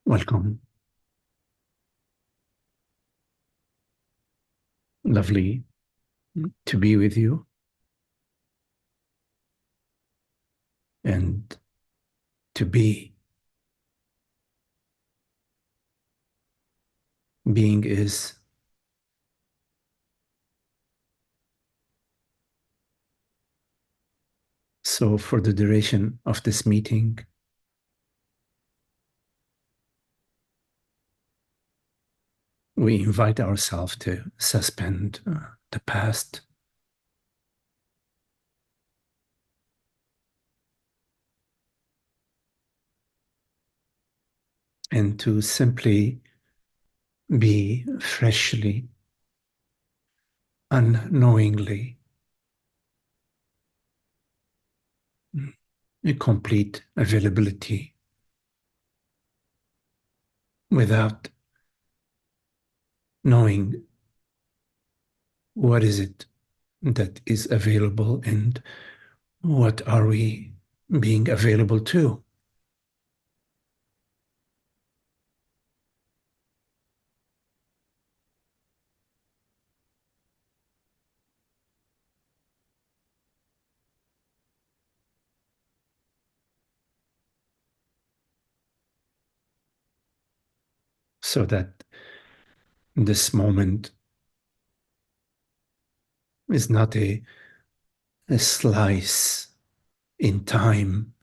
Welcome. Lovely to be with you. And to be. Being is. So for the duration of this meeting, we invite ourselves to suspend the past and to simply be freshly, unknowingly, a complete availability without knowing what is it that is available and what are we being available to. So that this moment is not a slice in time,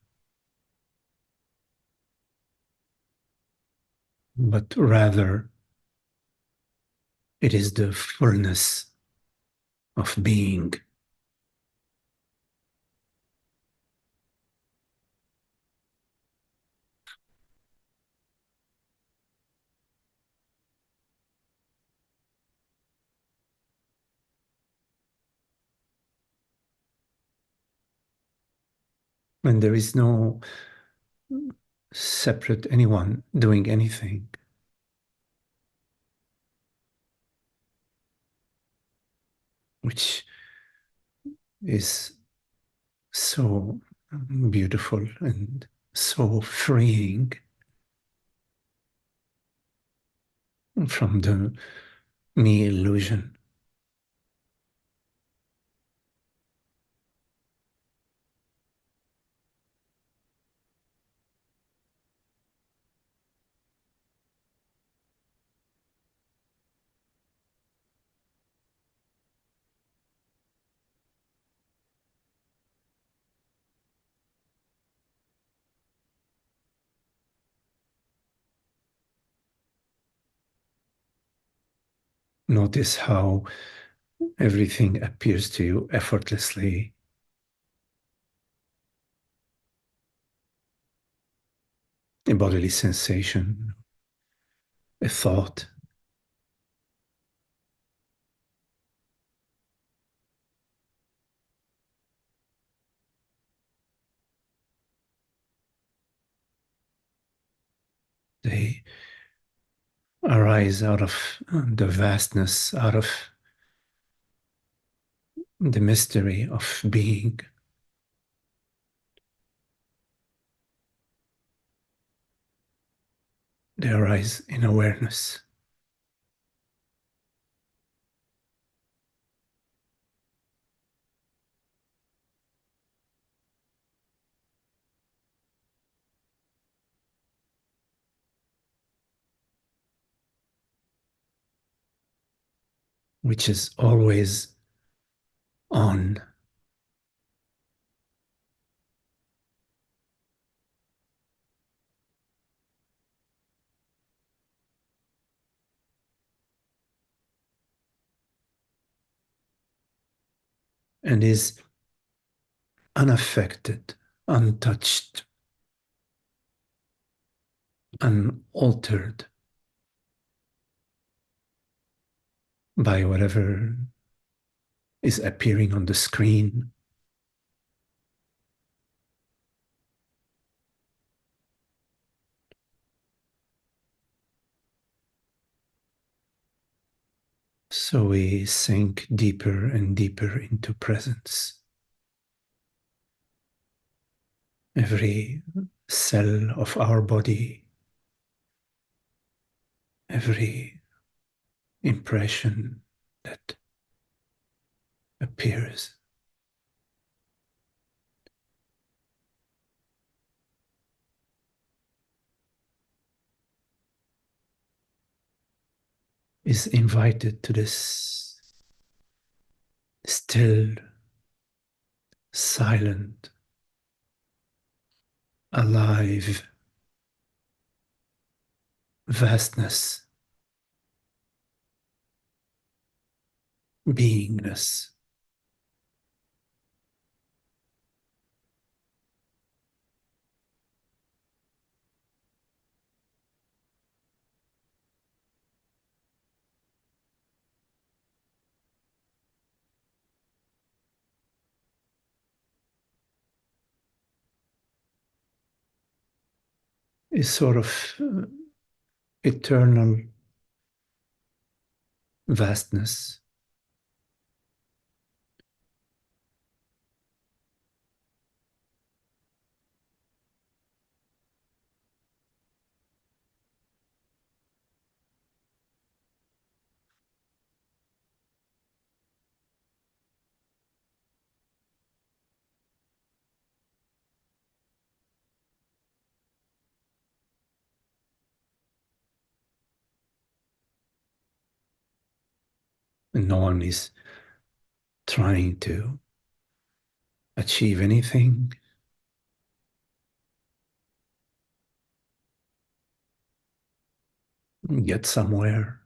but rather it is the fullness of being. When there is no separate anyone doing anything, which is so beautiful and so freeing from the me illusion. Notice how everything appears to you effortlessly. A bodily sensation, a thought, they arise out of the vastness, out of the mystery of being. They arise in awareness. Which is always on. And is unaffected, untouched, unaltered by whatever is appearing on the screen. So we sink deeper and deeper into presence. Every cell of our body every impression that appears is invited to this still, silent, alive vastness, beingness. Is sort of eternal vastness, and no one is trying to achieve anything, get somewhere.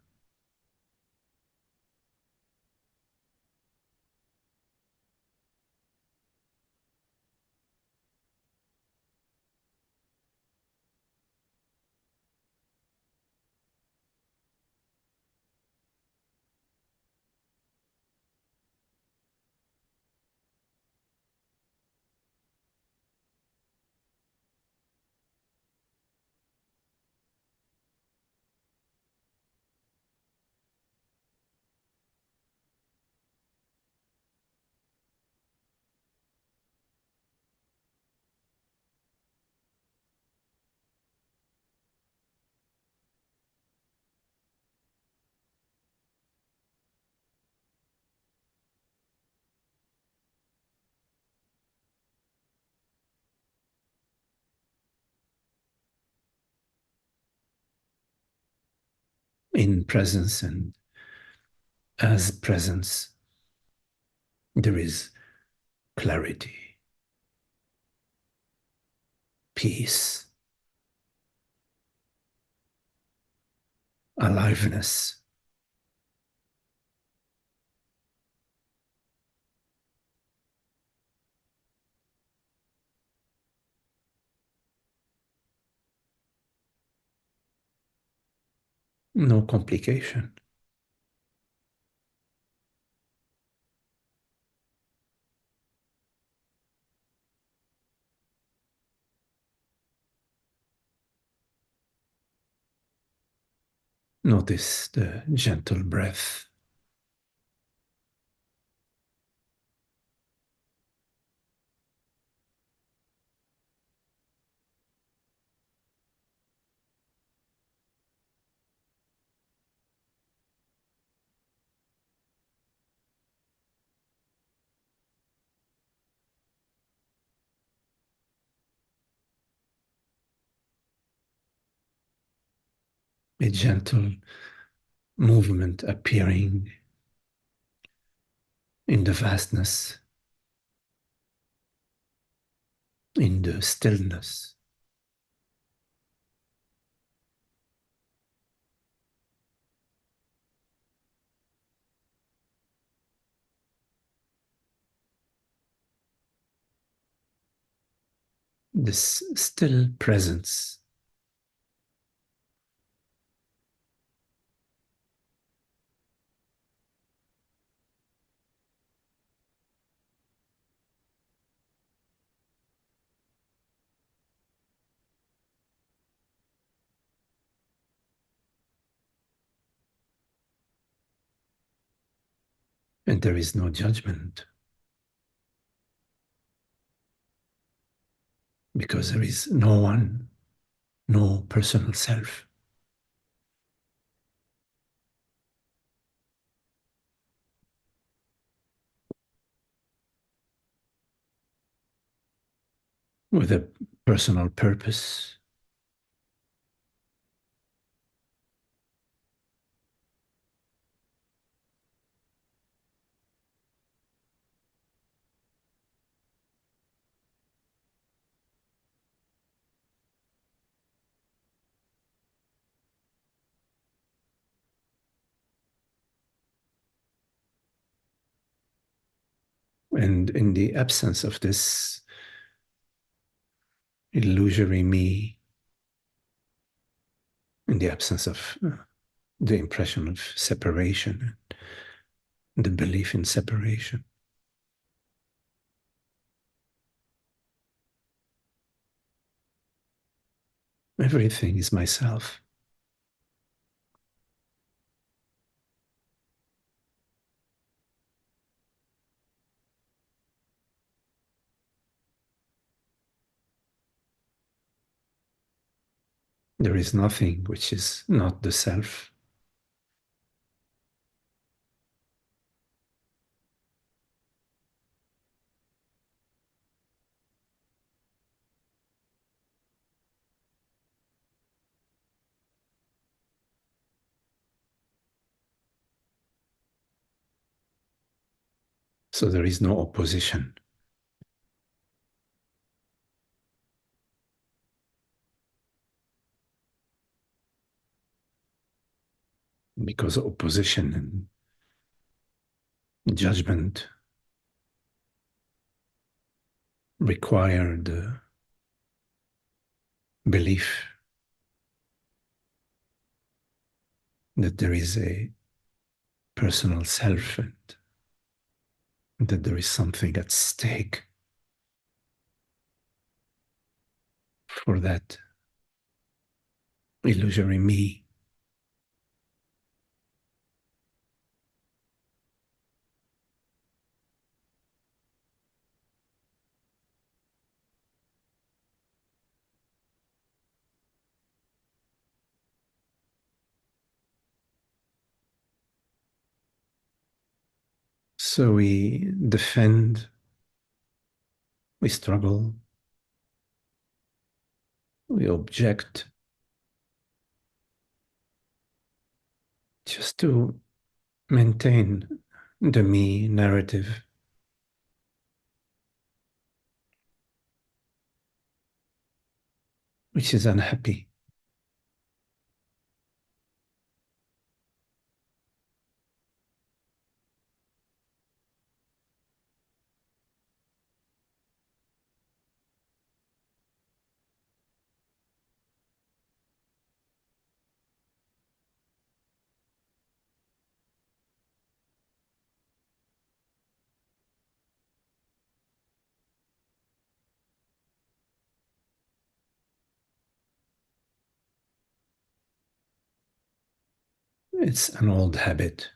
In presence and as presence, there is clarity, peace, aliveness. No complication. Notice the gentle breath, a gentle movement appearing in the vastness, in the stillness. This still presence. And there is no judgment because there is no one, no personal self. with a personal purpose. And in the absence of this illusory me, in the absence of the impression of separation, the belief in separation, everything is myself. There is nothing which is not the self. So there is no opposition. Because opposition and judgment require the belief that there is a personal self and that there is something at stake for that illusory me. So we defend, we struggle, we object just to maintain the me narrative, which is unhappy. It's an old habit.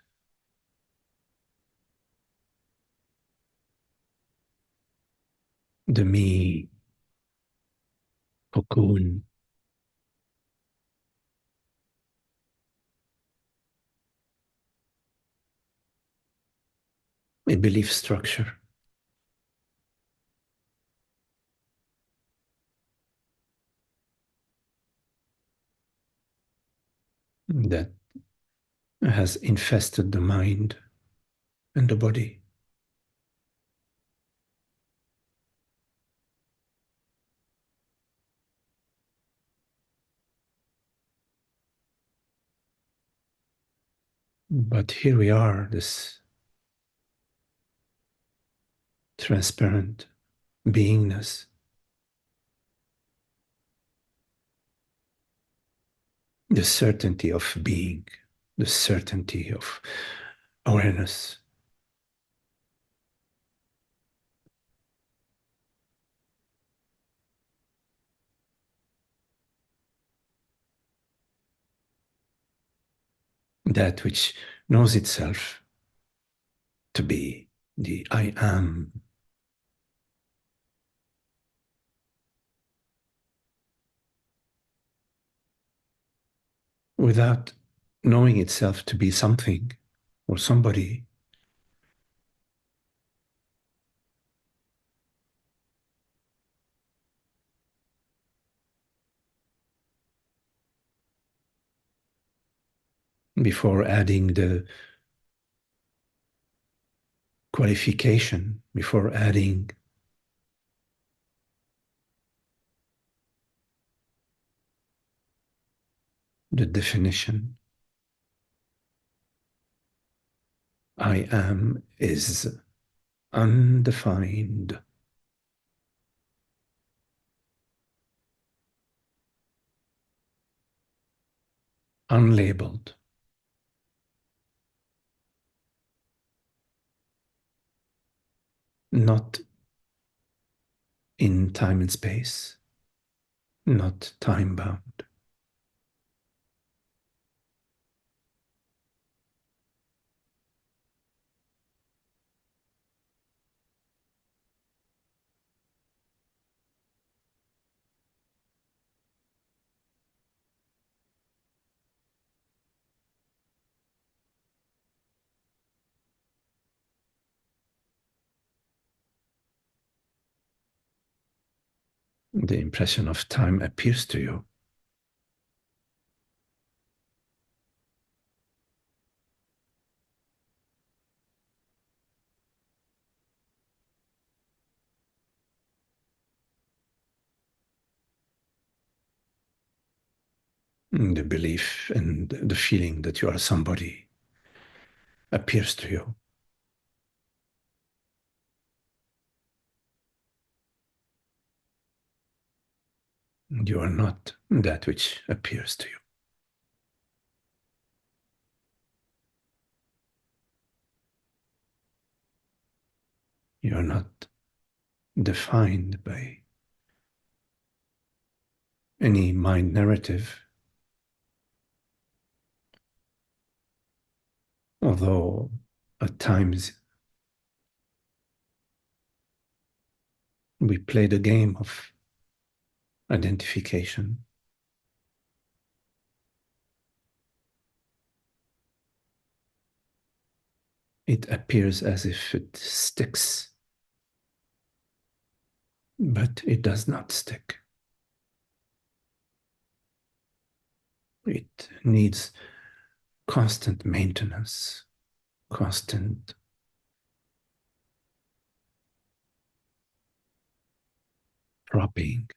The me cocoon, a belief structure that has infested the mind and the body. But here we are, this transparent beingness, the certainty of being, the certainty of awareness. That which knows itself to be the I am, without knowing itself to be something or somebody. before adding the qualification, before adding the definition. I am is undefined, unlabeled, not in time and space, not time bound. The impression of time appears to you. The belief and the feeling that you are somebody appears to you. You are not that which appears to you. You are not defined by any mind narrative, although at times we play the game of identification. It appears as if it sticks, but it does not stick. It needs constant maintenance, constant propping.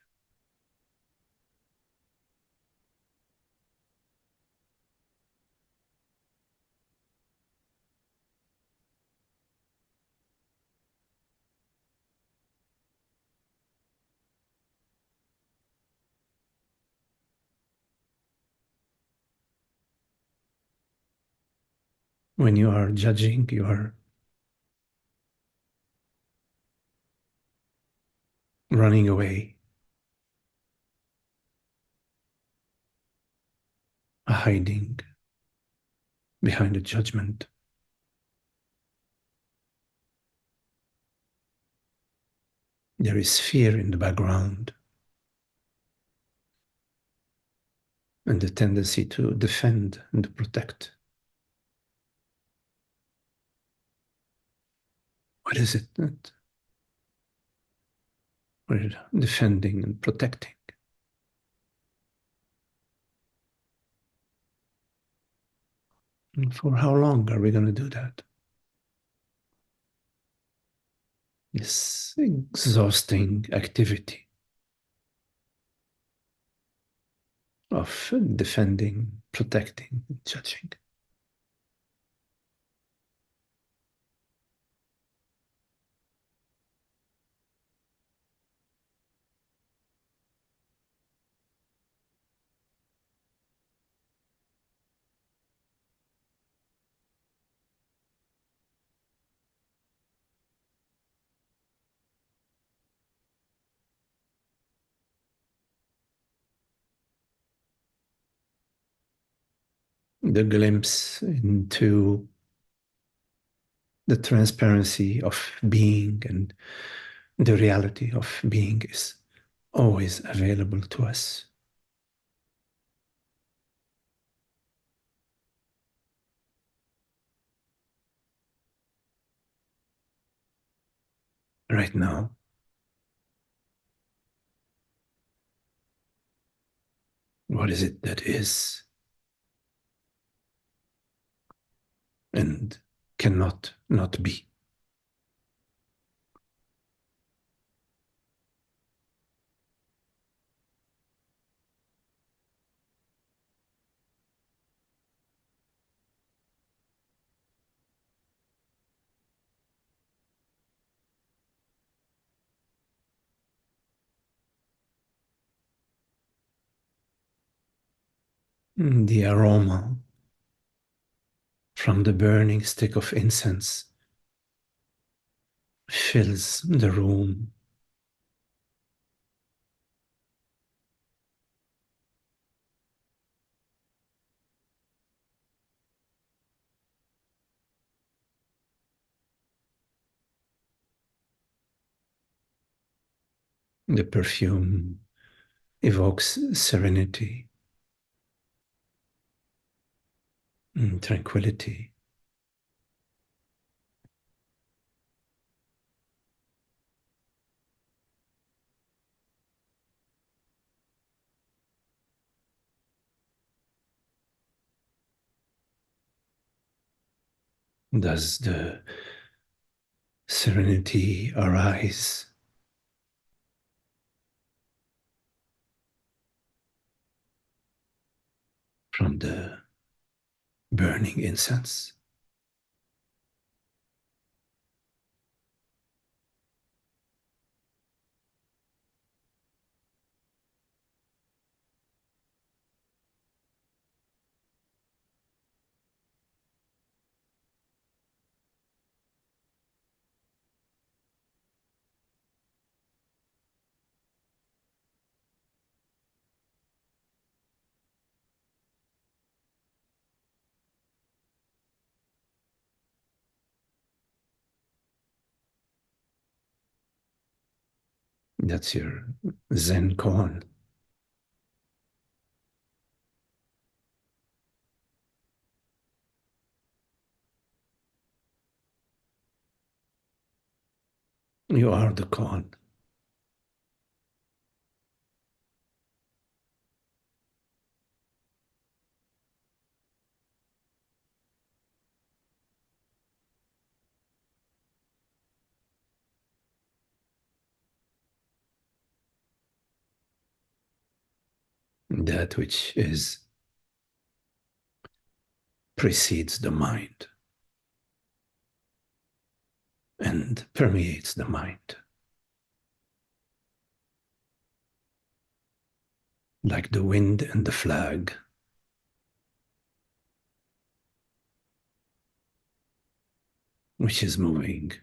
When you are judging, you are running away, hiding behind a judgment. There is fear in the background and the tendency to defend and protect. What is it that we're defending and protecting? And for how long are we going to do that? This exhausting activity of defending, protecting, and judging. The glimpse into the transparency of being and the reality of being is always available to us. Right now, what is it that is? and cannot not be. The aroma from the burning stick of incense fills the room. The perfume evokes serenity and tranquility. Does the serenity arise from the burning incense? That's your Zen koan. You are the koan. That which is precedes the mind and permeates the mind, like the wind and the flag, which is moving.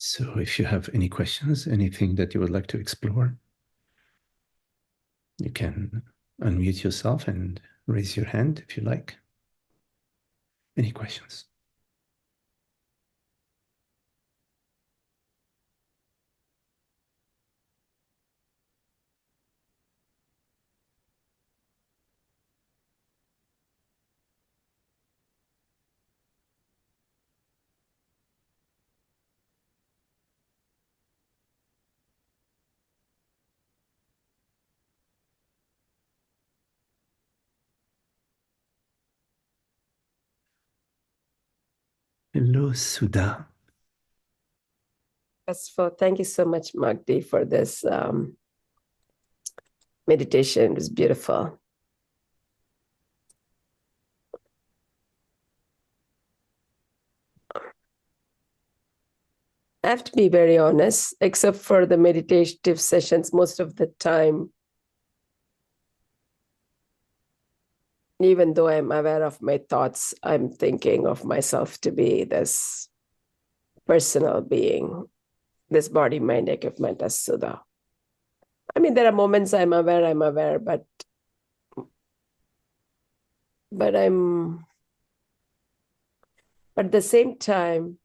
So if you have any questions, anything that you would like to explore, you can unmute yourself and raise your hand if you like. Any questions? Hello, Sudha. Thank you so much, Magdi, for this meditation. It was beautiful. I have to be very honest, except for the meditative sessions, most of the time, even though I'm aware of my thoughts, I'm thinking of myself to be this personal being, this body, mind, equipment as Sudha. I mean, there are moments I'm aware, but at the same time,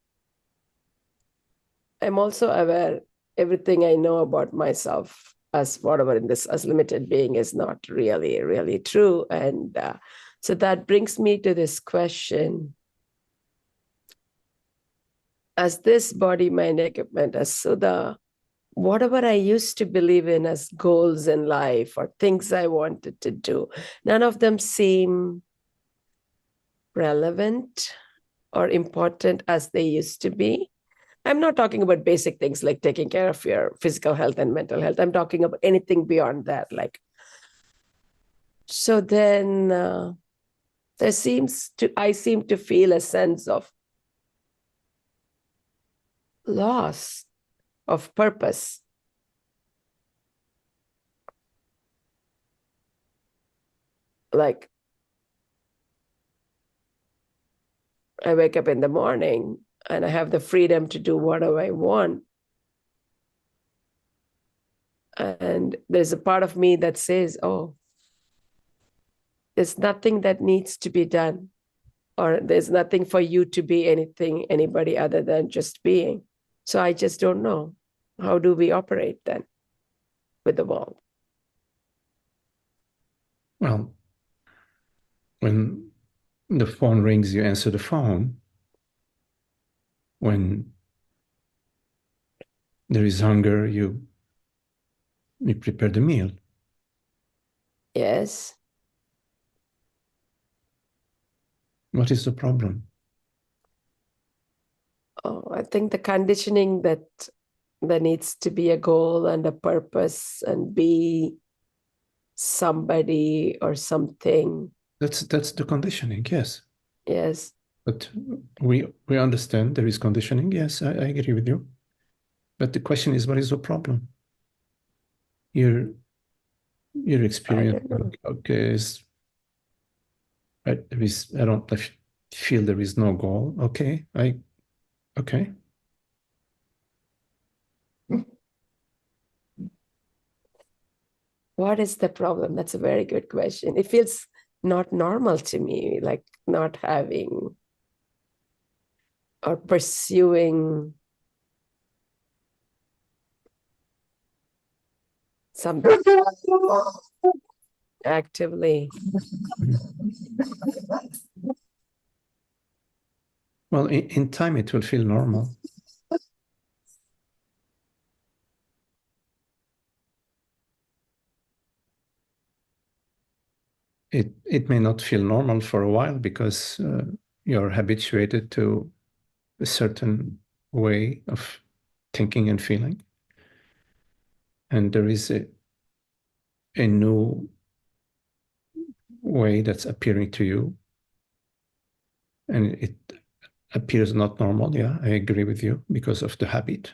I'm also aware everything I know about myself as whatever in this as limited being is not really true. And so that brings me to this question. As this body, mind, equipment, as Sudha, whatever I used to believe in as goals in life or things I wanted to do, none of them seem relevant or important as they used to be. I'm not talking about basic things like taking care of your physical health and mental health. I'm talking about anything beyond that. So then I seem to feel a sense of loss of purpose. Like I wake up in the morning and I have the freedom to do whatever I want. And there's a part of me that says, oh, there's nothing that needs to be done, or there's nothing for you to be anybody other than just being. So I just don't know. How do we operate then with the world? Well, when the phone rings, you answer the phone. When there is hunger, you prepare the meal. Yes. What is the problem? Oh, I think the conditioning that there needs to be a goal and a purpose and be somebody or something. That's the conditioning, yes. Yes. But we understand there is conditioning. Yes, I agree with you. But the question is, what is the problem? Your I experience, don't know. okay, I don't feel there is no goal. Okay, okay. What is the problem? That's a very good question. It feels not normal to me, like not having or pursuing something actively. Well, in time it will feel normal. It may not feel normal for a while because you're habituated to a certain way of thinking and feeling, and there is a new way that's appearing to you, and it appears not normal. Yeah, I agree with you because of the habit.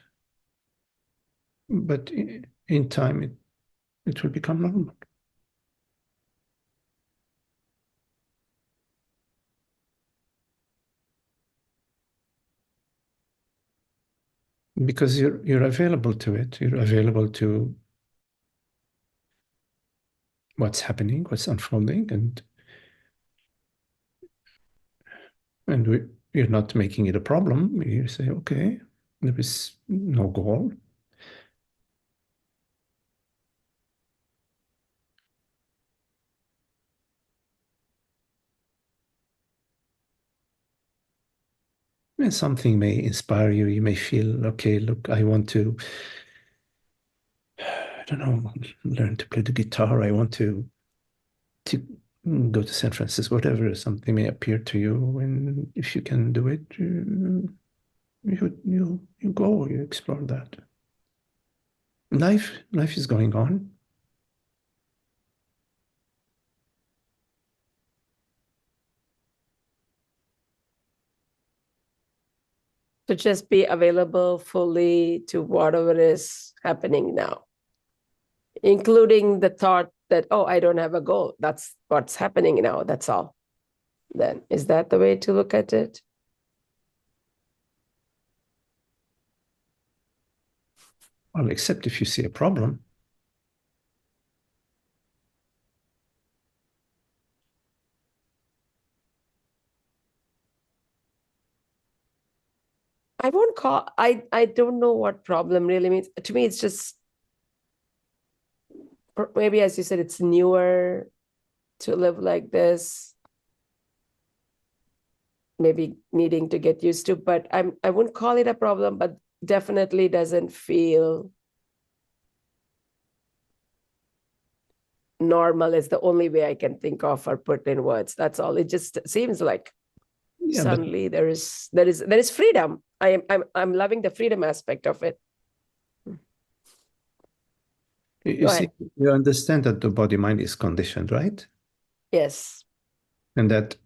But in time, it will become normal. Because you're available to it. You're available to what's happening, what's unfolding, and you're not making it a problem. You say, okay, there is no goal. And something may inspire you. You may feel, okay, look, I want to, I don't know, learn to play the guitar. I want to go to San Francisco, whatever. Something may appear to you, and if you can do it, you go, you explore that. Life is going on. To just be available fully to whatever is happening now, including the thought that, oh, I don't have a goal. That's what's happening now. That's all. Then is that the way to look at it? Well, except if you see a problem. I won't call, I don't know what problem really means. To me, it's just, maybe as you said, it's newer to live like this, maybe needing to get used to, but I wouldn't call it a problem, but definitely doesn't feel normal is the only way I can think of or put in words. That's all. It just seems like suddenly there is freedom. I'm loving the freedom aspect of it. You see, you understand that the body mind is conditioned, right? Yes. And that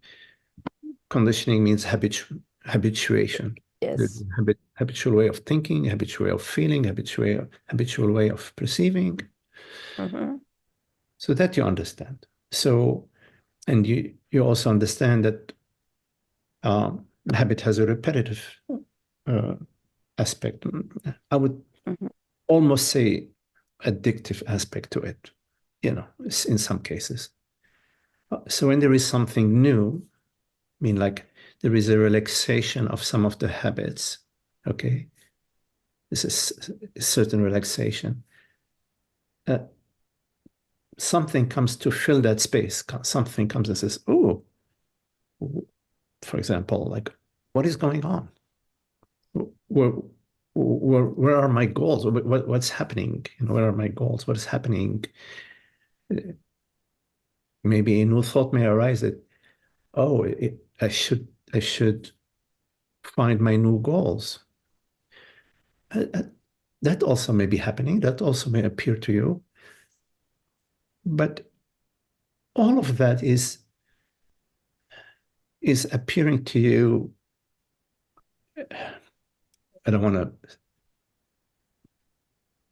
conditioning means habituation. Yes. Habitual way of thinking, habitual way of feeling, habitual way of perceiving. So that you understand. So, and you also understand that habit has a repetitive aspect. I would almost say addictive aspect to it, in some cases. So when there is something new, I mean, like there is a relaxation of some of the habits, okay? This is a certain relaxation. Something comes to fill that space. Something comes and says, oh, for example, like, what is going on? Where are my goals? What's happening? Where are my goals? What is happening? Maybe a new thought may arise that, oh, I should find my new goals. That also may be happening. That also may appear to you. But all of that is appearing to you. I don't want to,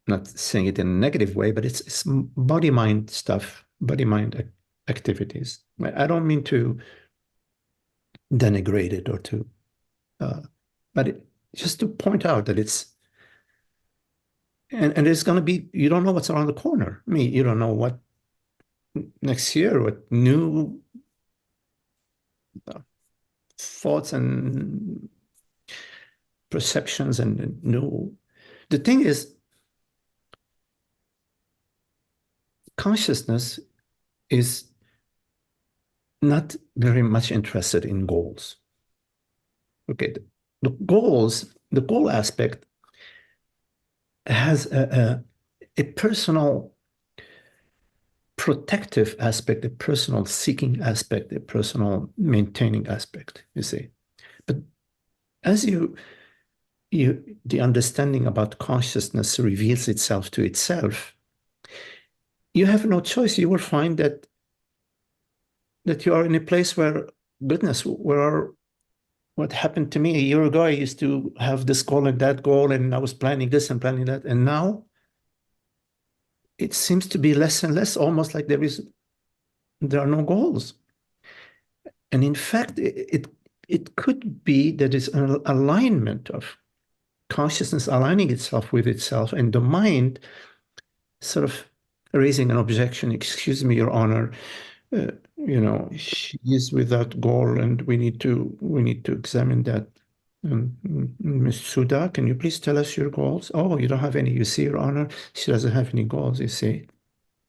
not saying it in a negative way, but it's body mind stuff, body mind activities. I don't mean to denigrate it or to, but just to point out that it's, and it's going to be, you don't know what's around the corner. I mean, you don't know what next year, what new thoughts and perceptions and new. The thing is, consciousness is not very much interested in goals. Okay, the goal aspect has a personal protective aspect, a personal seeking aspect, a personal maintaining aspect, you see. But as the understanding about consciousness reveals itself to itself, you have no choice. You will find that you are in a place where, goodness, what happened to me a year ago, I used to have this goal and that goal, and I was planning this and planning that. And now it seems to be less and less, almost like there are no goals. And in fact, it could be that it's an alignment of consciousness aligning itself with itself, and the mind sort of raising an objection. Excuse me, Your Honor, she is without goal, and we need to examine that. Ms. Suda, can you please tell us your goals? Oh, you don't have any. You see, Your Honor, she doesn't have any goals. You see,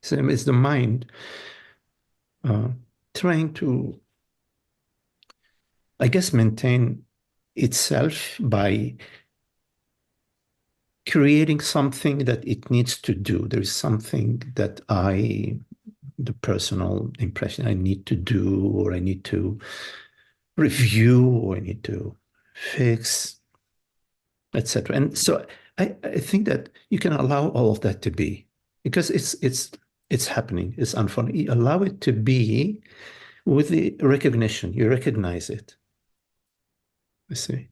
so it's the mind trying to, I guess, maintain itself by creating something that it needs to do. There is something that the personal impression I need to do, or I need to review, or I need to fix, etc. And so I think that you can allow all of that to be, because it's happening, it's unfolding. You allow it to be with the recognition. You recognize it. You see.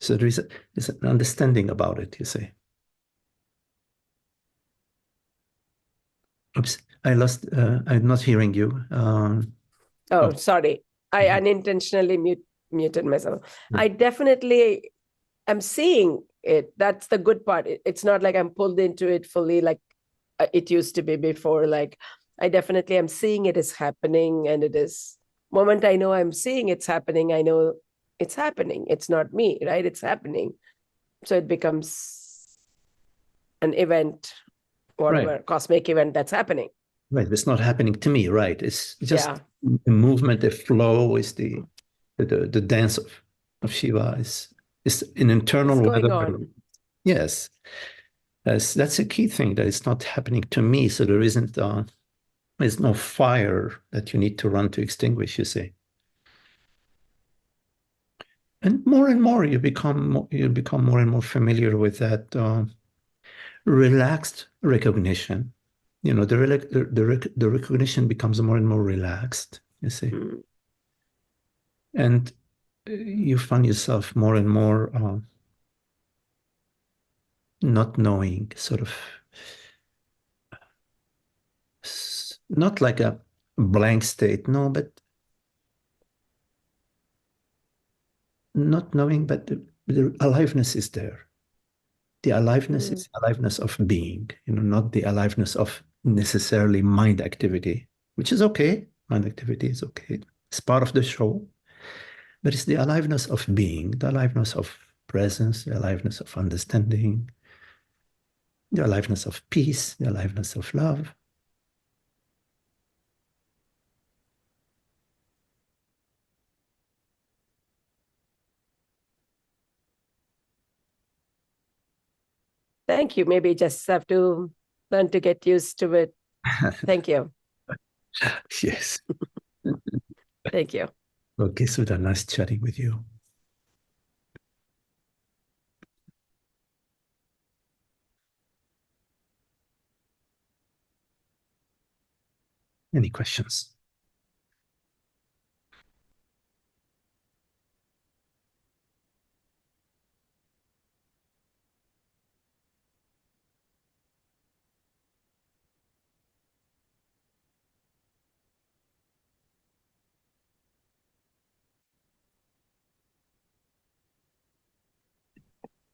So there's an understanding about it, you see. Oops, I lost, I'm not hearing you. Sorry. I unintentionally muted myself. I definitely am seeing it. That's the good part. It's not like I'm pulled into it fully like it used to be before. Like, I definitely am seeing it is happening, and it is, moment I know I'm seeing it's happening, I know it's happening. It's not me, right? It's happening. So it becomes an event, whatever, Right. cosmic event that's happening. Right. It's not happening to me, right? It's just a movement, a flow, is the dance of Shiva is an internal It's going weather. on. Yes. That's a key thing, that it's not happening to me. So there's no fire that you need to run to extinguish, you see. And more you become more and more familiar with that relaxed recognition. The recognition becomes more and more relaxed, you see. And you find yourself more and more not knowing, sort of, not like a blank state, no, but not knowing, but the aliveness is there. The aliveness is the aliveness of being, not the aliveness of necessarily mind activity, which is okay. Mind activity is okay. It's part of the show, but it's the aliveness of being, the aliveness of presence, the aliveness of understanding, the aliveness of peace, the aliveness of love. Thank you. Maybe just have to learn to get used to it. Thank you. Yes. Thank you. Okay, Sudha, nice chatting with you. Any questions?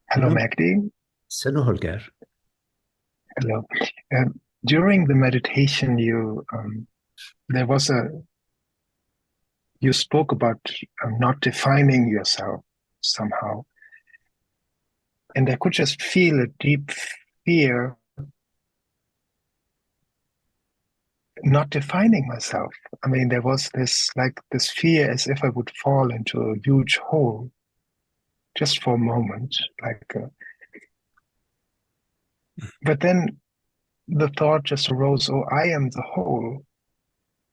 Hello, Magdi. Hello, Holger. Hello. During the meditation, you spoke about not defining yourself somehow, and I could just feel a deep fear not defining myself. I mean, there was this fear as if I would fall into a huge hole just for a moment, but then the thought just arose, oh, I am the whole.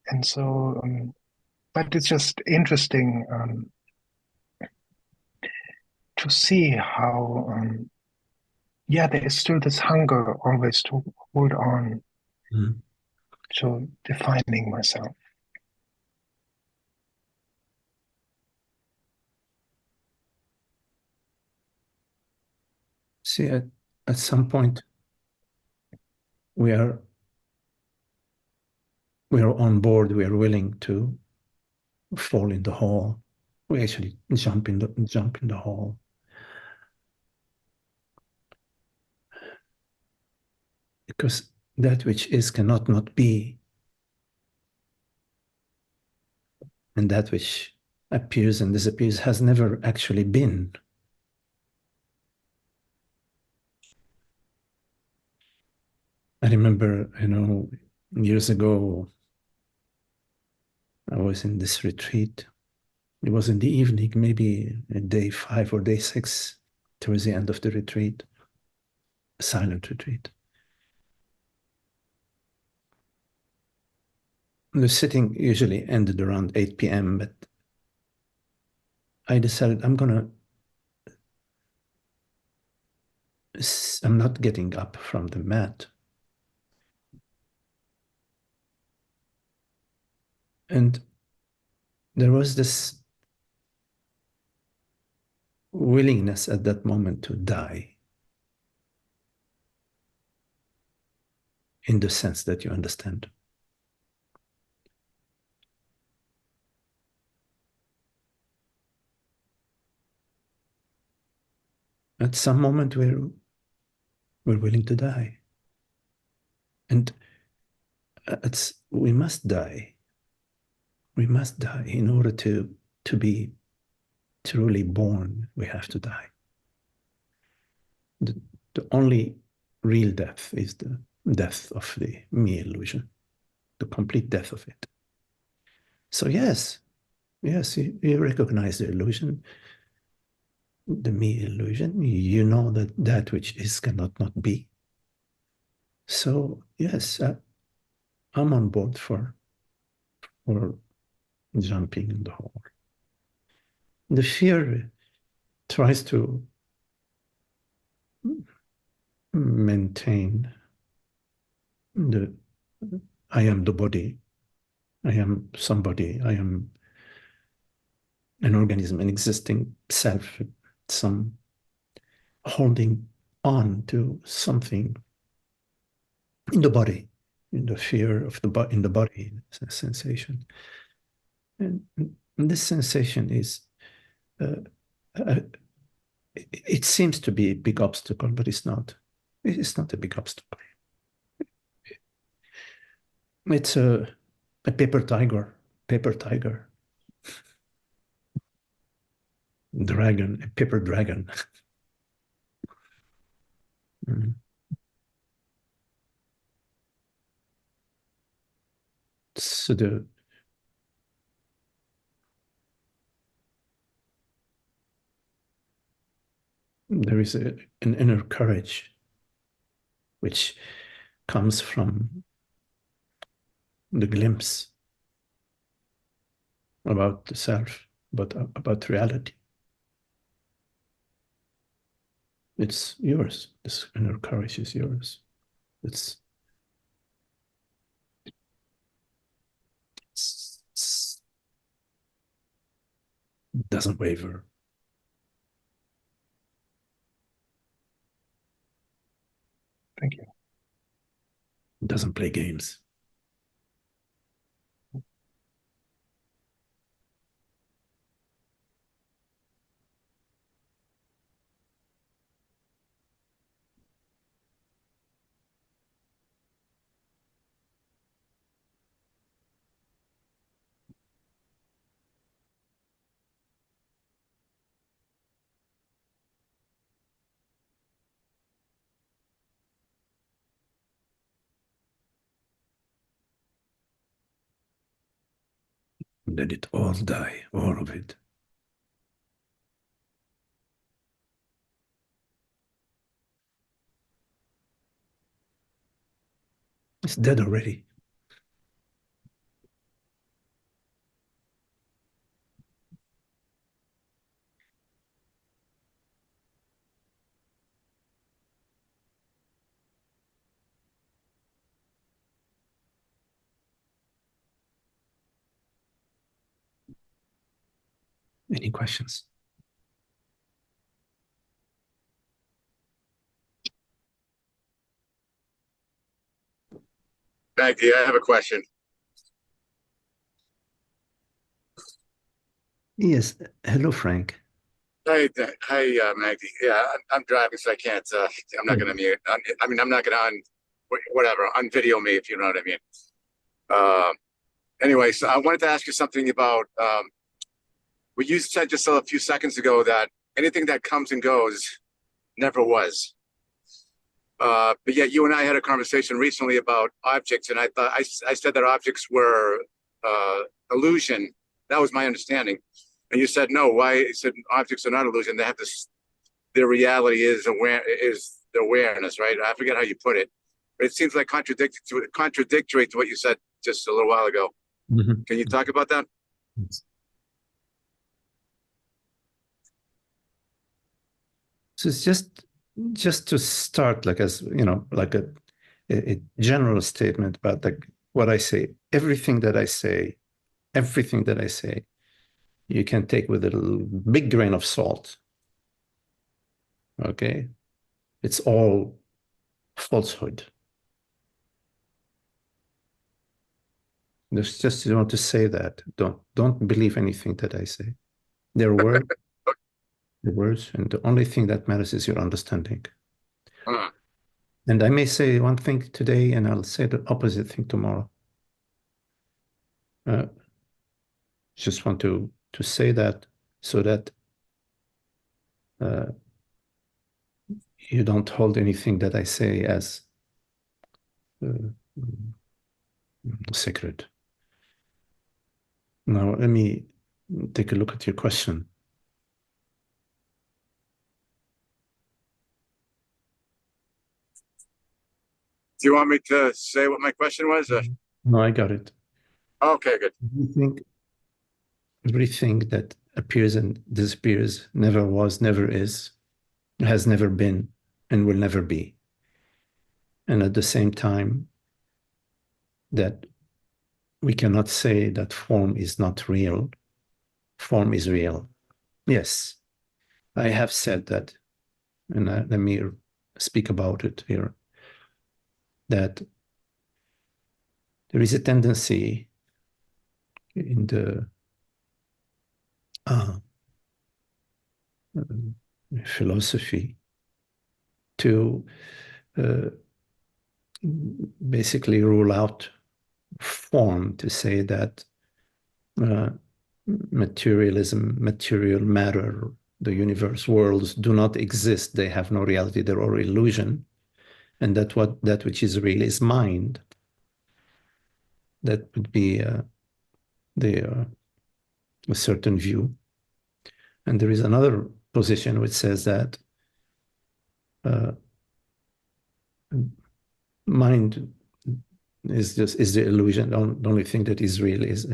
And so, but it's just interesting to see how, there is still this hunger always to hold on to defining myself. See, at some point, we are on board. We are willing to fall in the hole. We actually jump in the hole. because that which is cannot not be, and that which appears and disappears has never actually been. I remember, years ago, I was in this retreat. It was in the evening, maybe day 5 or day 6, towards the end of the retreat, a silent retreat. The sitting usually ended around 8 p.m., but I decided I'm not getting up from the mat. And there was this willingness at that moment to die, in the sense that you understand. At some moment we're willing to die. And we must die. We must die. In order to be truly born, we have to die. The only real death is the death of the me illusion, the complete death of it. So yes, you recognize the illusion, the me illusion. You know that which is cannot not be. So yes, I'm on board for jumping in the hole. The fear tries to maintain I am the body, I am somebody, I am an organism, an existing self, some holding on to something in the body, in the fear of in the body, sensation. And this sensation is, it seems to be a big obstacle, but it's not. It's not a big obstacle. It's a paper tiger, dragon, a paper dragon. So there is an inner courage which comes from the glimpse about the self, but about reality. It's yours. This inner courage is yours. It doesn't waver. Thank you. It doesn't play games. Let it all die, all of it. It's dead already. Any questions? Magdi, I have a question. Yes. Hello, Frank. Hi, Magdi. Yeah, I'm driving, so I can't. I'm not going to mute. I'm not going to whatever, unvideo me if you know what I mean. Anyway, so I wanted to ask you something about what you said just a few seconds ago, that anything that comes and goes never was. But yet you and I had a conversation recently about objects, and I thought I said that objects were illusion. That was my understanding. And you said no. Why? You said objects are not illusion. They have this. Their reality is the awareness, right? I forget how you put it, but it seems like contradictory to what you said just a little while ago. Mm-hmm. Can you talk about that? So it's just to start, like, as you know, like a general statement about like what I say. Everything that I say, you can take with a big grain of salt. Okay, it's all falsehood. Just want to say that. Don't believe anything that I say. They're words. The words, and the only thing that matters is your understanding. And I may say one thing today, and I'll say the opposite thing tomorrow. Just want to say that so that you don't hold anything that I say as sacred. Now, let me take a look at your question. Do you want me to say what my question was? No, I got it. Okay, good. Everything that appears and disappears never was, never is, has never been, and will never be. And at the same time, that we cannot say that form is not real. Form is real. Yes, I have said that, and let me speak about it here, that there is a tendency in the philosophy to basically rule out form, to say that materialism, material matter, the universe, worlds do not exist. They have no reality. They're all illusion. And that which is real is mind. That would be a certain view. And there is another position which says that mind is the illusion. The only thing that is real is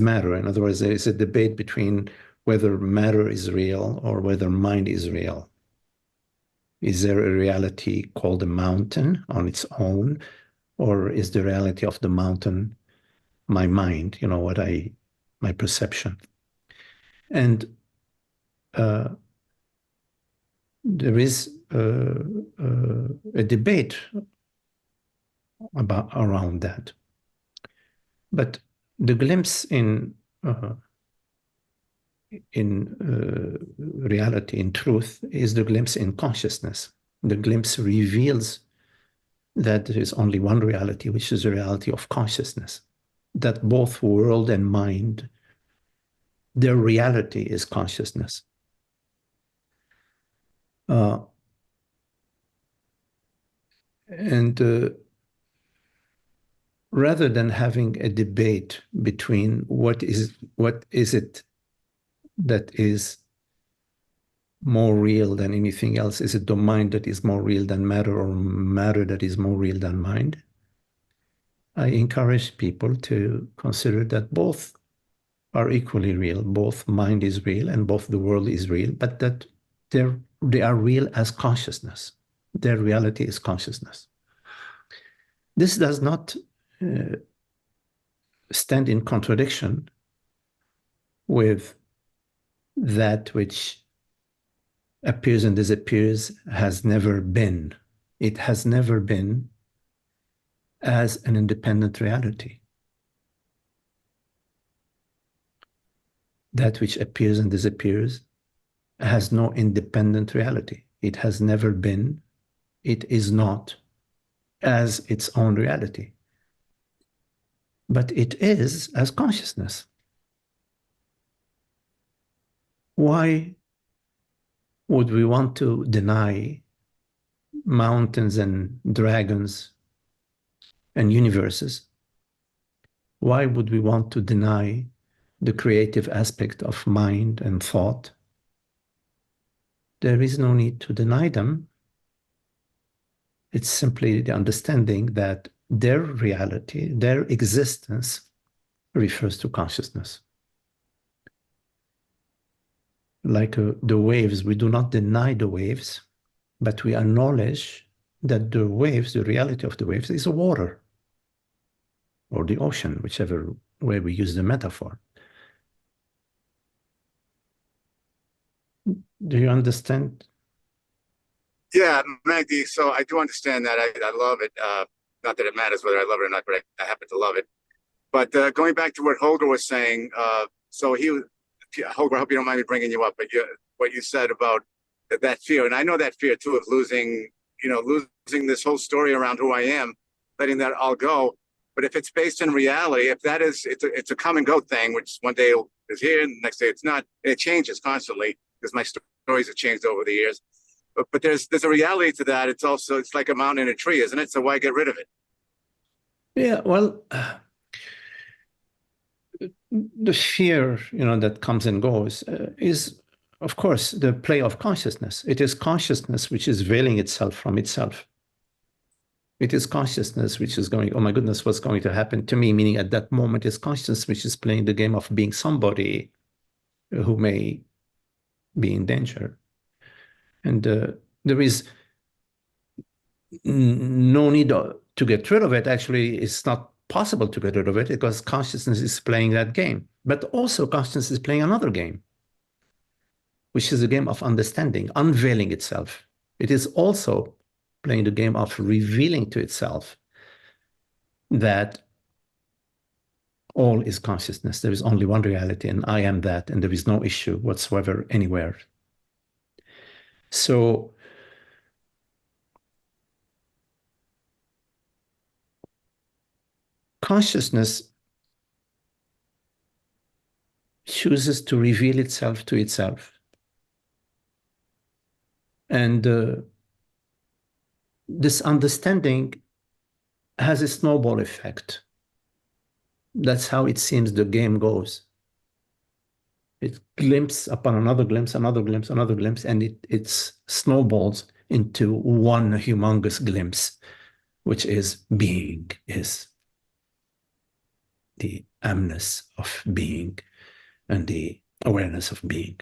matter. In other words, there is a debate between whether matter is real or whether mind is real. Is there a reality called a mountain on its own, or is the reality of the mountain my mind? You know, my perception. And there is a debate around that. But the glimpse in reality, in truth, is the glimpse in consciousness. The glimpse reveals that there is only one reality, which is the reality of consciousness. That both world and mind, their reality is consciousness. Rather than having a debate between what is it that is more real than anything else, is it the mind that is more real than matter, or matter that is more real than mind, I encourage people to consider that both are equally real. Both mind is real and both the world is real, but that they are real as consciousness. Their reality is consciousness. This does not stand in contradiction with that which appears and disappears has never been. It has never been as an independent reality. That which appears and disappears has no independent reality. It has never been. It is not. as its own reality. But it is as consciousness. Why would we want to deny mountains and dragons and universes? Why would we want to deny the creative aspect of mind and thought? There is no need to deny them. It's simply the understanding that their reality, their existence, refers to consciousness. Like the waves, we do not deny the waves, but we acknowledge that the waves, the reality of the waves, is water or the ocean, whichever way we use the metaphor. Do you understand? Yeah, Magdi. So I do understand that. I love it. Not that it matters whether I love it or not, but I happen to love it. But going back to what Holger was saying, so Holger, I hope you don't mind me bringing you up, but what you said about that fear, and I know that fear too of losing this whole story around who I am, letting that all go. But if it's based in reality, if that is, it's a come and go thing, which one day is here and the next day it's not, and it changes constantly because my stories have changed over the years. But there's a reality to that. It's like a mountain and a tree, isn't it? So why get rid of it? Yeah, well, the fear, that comes and goes is, of course, the play of consciousness. It is consciousness which is veiling itself from itself. It is consciousness which is going, oh my goodness, what's going to happen to me? Meaning at that moment, it's consciousness which is playing the game of being somebody who may be in danger. And there is no need to get rid of it. Actually, it's not possible to get rid of it because consciousness is playing that game. But also consciousness is playing another game, which is a game of understanding, unveiling itself. It is also playing the game of revealing to itself that all is consciousness. There is only one reality, and I am that, and there is no issue whatsoever anywhere. So consciousness chooses to reveal itself to itself. And this understanding has a snowball effect. That's how it seems the game goes. It glimpses upon another glimpse, another glimpse, another glimpse, and it snowballs into one humongous glimpse, which is being, is the amness of being and the awareness of being.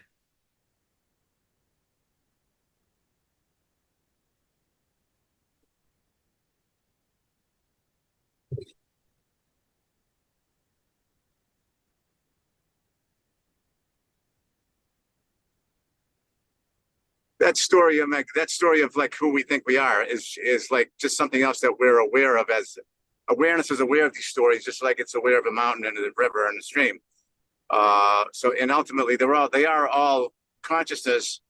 That story of like who we think we are is like just something else that we're aware of. As awareness is aware of these stories, just like it's aware of a mountain and a river and a stream. And ultimately they are all consciousness,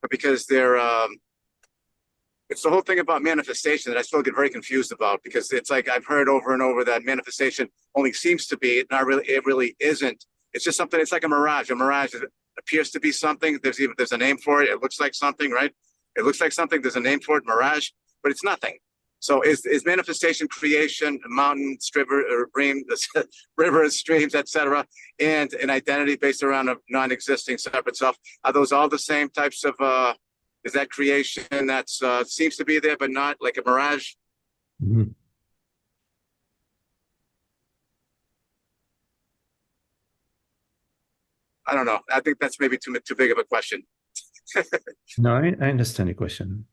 because they're it's the whole thing about manifestation that I still get very confused about, because it's like I've heard over and over that manifestation only seems to be, it really isn't. It's just something. It's like a mirage. A mirage appears to be something. There's a name for it. It looks like something, right? It looks like something. There's a name for it, mirage, but it's nothing. So is manifestation creation, mountains, rivers, streams, etc., and an identity based around a non-existing separate self? Are those all the same types of? Is that creation that seems to be there, but not like a mirage? Mm-hmm. I don't know. I think that's maybe too big of a question. No, I understand your question.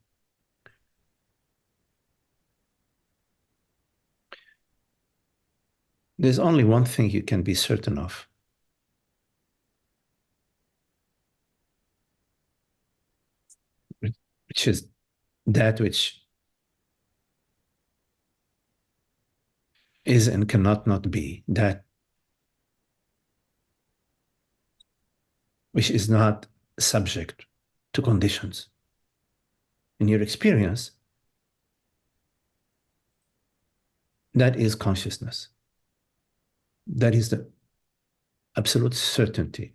There's only one thing you can be certain of. Which is that which is and cannot not be, that which is not subject to conditions. In your experience, that is consciousness. That is the absolute certainty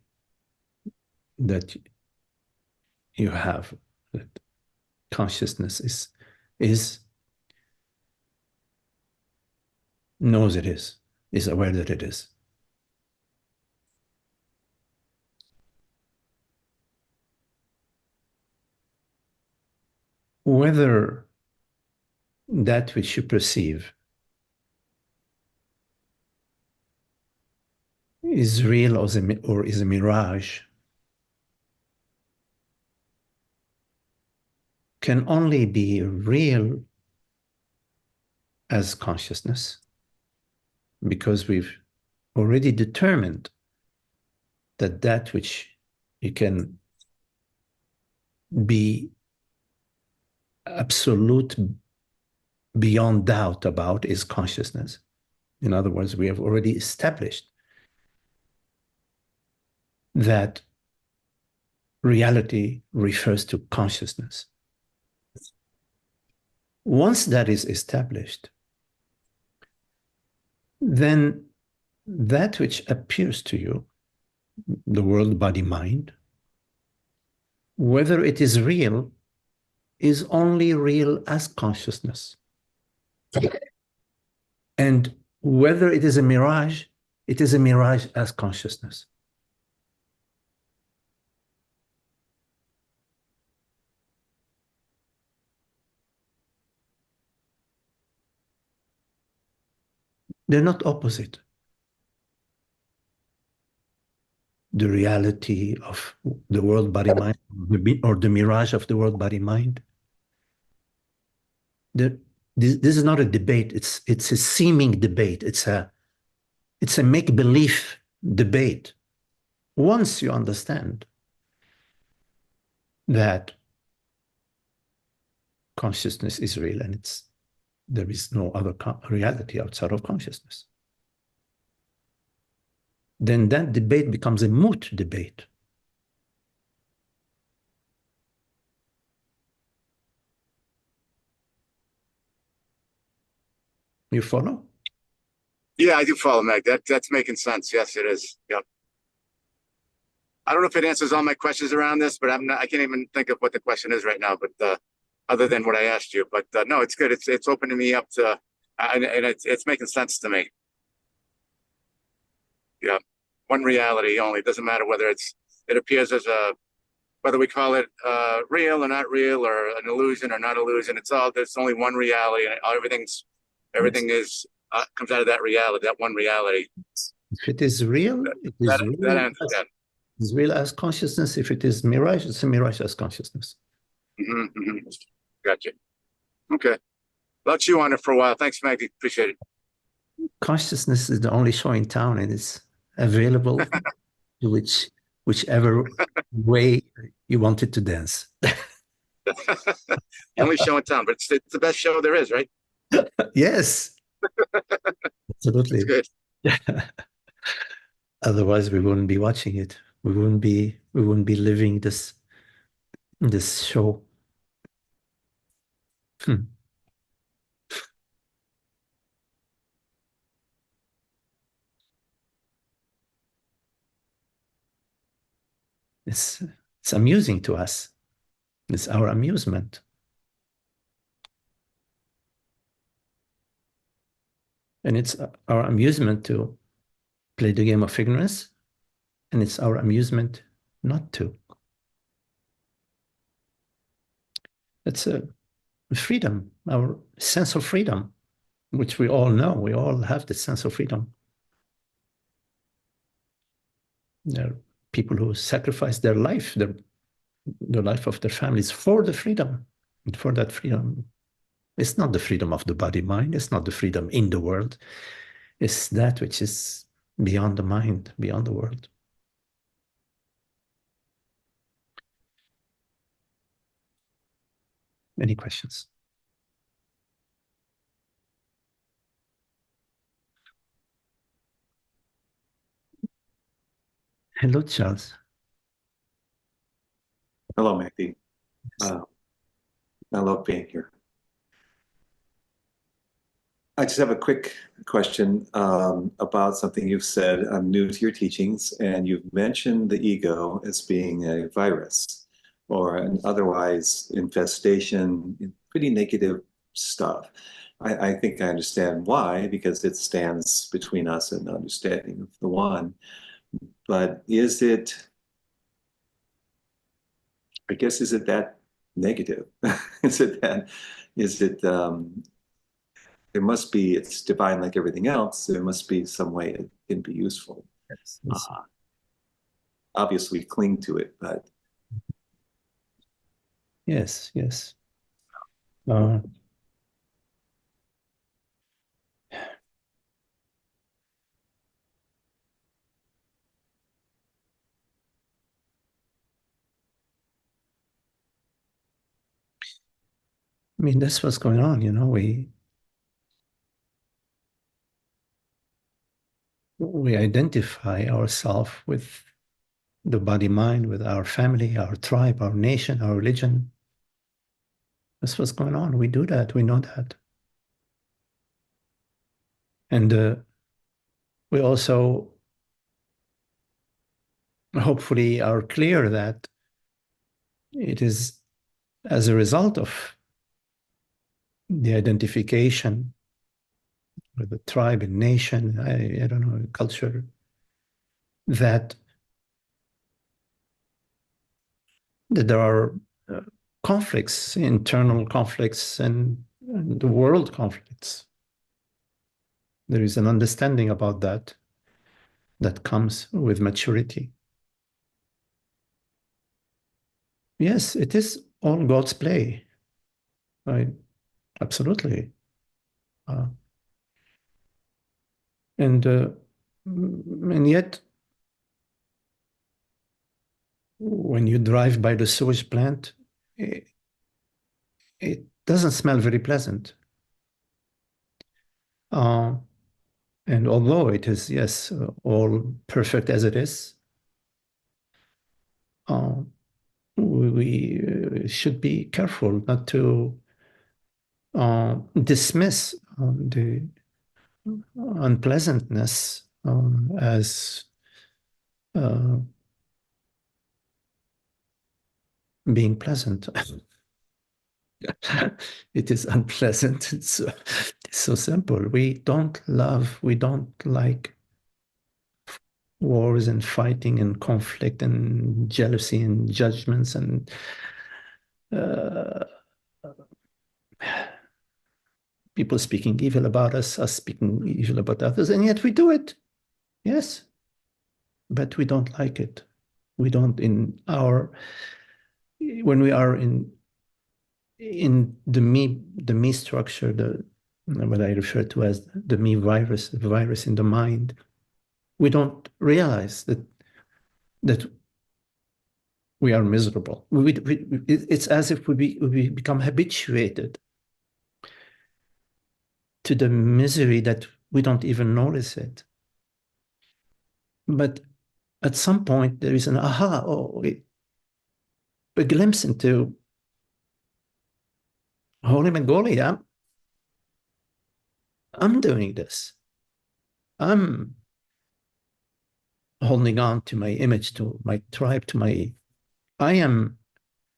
that you have, that consciousness knows it is aware that it is. Whether that which you perceive is real or is a mirage can only be real as consciousness, because we've already determined that that which you can be absolute beyond doubt about is consciousness. In other words, we have already established that reality refers to consciousness. Once that is established, then that which appears to you, the world, body, mind, whether it is real, is only real as consciousness. And whether it is a mirage, it is a mirage as consciousness. They're not opposite. The reality of the world, body, mind, or the mirage of the world, body, mind. This is not a debate. It's a seeming debate. It's a make-believe debate. Once you understand that consciousness is real and there is no other reality outside of consciousness, then that debate becomes a moot debate. You follow? Yeah, I do follow, Meg. That's making sense. Yes, it is. Yep. I don't know if it answers all my questions around this, but I can't even think of what the question is right now, but other than what I asked you. But no, it's good. It's opening me up to, and it's making sense to me. Yeah, one reality only. It doesn't matter whether it appears as whether we call it real or not real, or an illusion or not illusion. There's only one reality, and everything is comes out of that reality, that one reality. If it is real, it is real. It's real as consciousness. If it is mirage, it's a mirage as consciousness. Gotcha. Okay. I'll chew on it for a while. Thanks, Magdi. Appreciate it. Consciousness is the only show in town, and it's available to whichever way you want it to dance. The only show in town, but it's the best show there is, right? Yes. Absolutely. It's good. Otherwise, we wouldn't be watching it. We wouldn't be living this show. It's amusing to us. It's our amusement. And it's our amusement to play the game of ignorance, and it's our amusement not to. It's a freedom, our sense of freedom, which we all know. We all have the sense of freedom. There are people who sacrifice their life, the life of their families for the freedom, and for that freedom. It's not the freedom of the body mind. It's not the freedom in the world. It's that which is beyond the mind, beyond the world. Any questions? Hello, Charles. Hello, Magdi. I love being here. I just have a quick question about something you've said. I'm new to your teachings, and you've mentioned the ego as being a virus or an otherwise infestation, pretty negative stuff. I think I understand why, because it stands between us and understanding of the one. But is it, I guess, is it that negative? Is it that, is it, there must be, it's divine like everything else. There must be some way it can be useful. Yes, yes. Obviously, cling to it, but Yes, yes. I mean, that's what's going on, you know. We identify ourselves with the body-mind, with our family, our tribe, our nation, our religion. That's what's going on. We do that. We know that. And we also hopefully are clear that it is as a result of the identification with the tribe and nation, I don't know, culture, that there are conflicts, internal conflicts, and the world conflicts. There is an understanding about that that comes with maturity. Yes, it is all God's play. Right? Absolutely. And yet, when you drive by the sewage plant, it doesn't smell very pleasant. And although it is, yes, all perfect as it is, we should be careful not to dismiss the unpleasantness as being pleasant. It is unpleasant. It's so simple. We don't like wars and fighting and conflict and jealousy and judgments and people speaking evil about us speaking evil about others, and yet we do it. Yes, but we don't like it. We don't when we are in the me structure, what I refer to as the me virus, the virus in the mind, we don't realize that we are miserable. It's as if we become habituated to the misery that we don't even notice it. But at some point, there is an aha, a glimpse into, holy Mongolia, I'm doing this. I'm holding on to my image, to my tribe, I am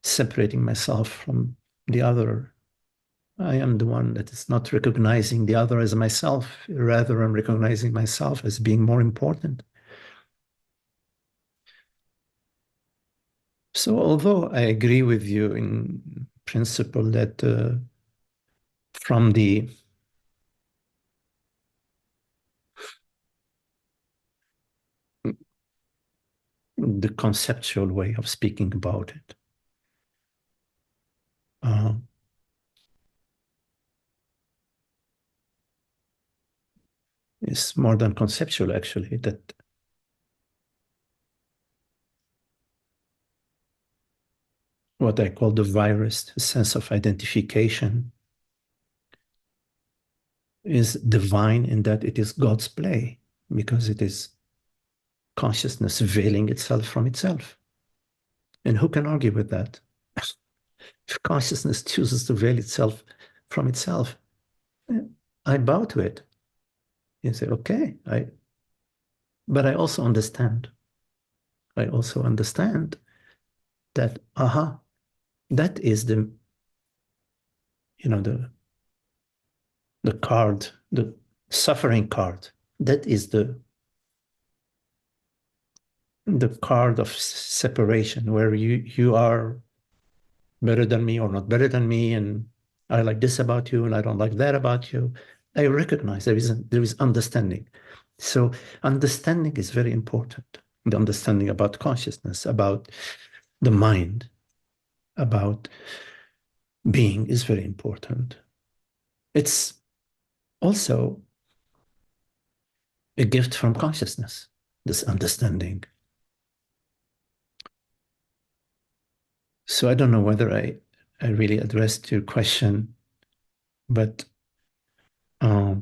separating myself from the other. I am the one that is not recognizing the other as myself. Rather, I'm recognizing myself as being more important. So although I agree with you in principle that from the conceptual way of speaking about it, it's more than conceptual, actually, that what I call the virus, the sense of identification, is divine in that it is God's play, because it is consciousness veiling itself from itself. And who can argue with that? If consciousness chooses to veil itself from itself, I bow to it. You say, okay, but I also understand. I also understand that, that is the card, the suffering card. That is the card of separation, where you are better than me or not better than me, and I like this about you and I don't like that about you. I recognize there is understanding. So understanding is very important. The understanding about consciousness, about the mind, about being is very important. It's also a gift from consciousness, this understanding. So I don't know whether I really addressed your question, but I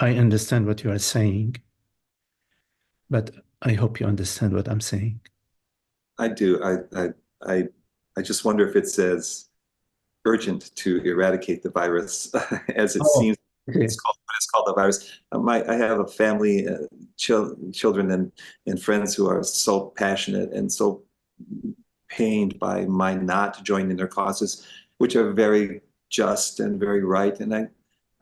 understand what you are saying, but I hope you understand what I'm saying. I do. I just wonder if it's as urgent to eradicate the virus as it seems. Okay. It's called a virus. I have a family, children and friends who are so passionate and so pained by my not joining their causes, which are very just and very right. And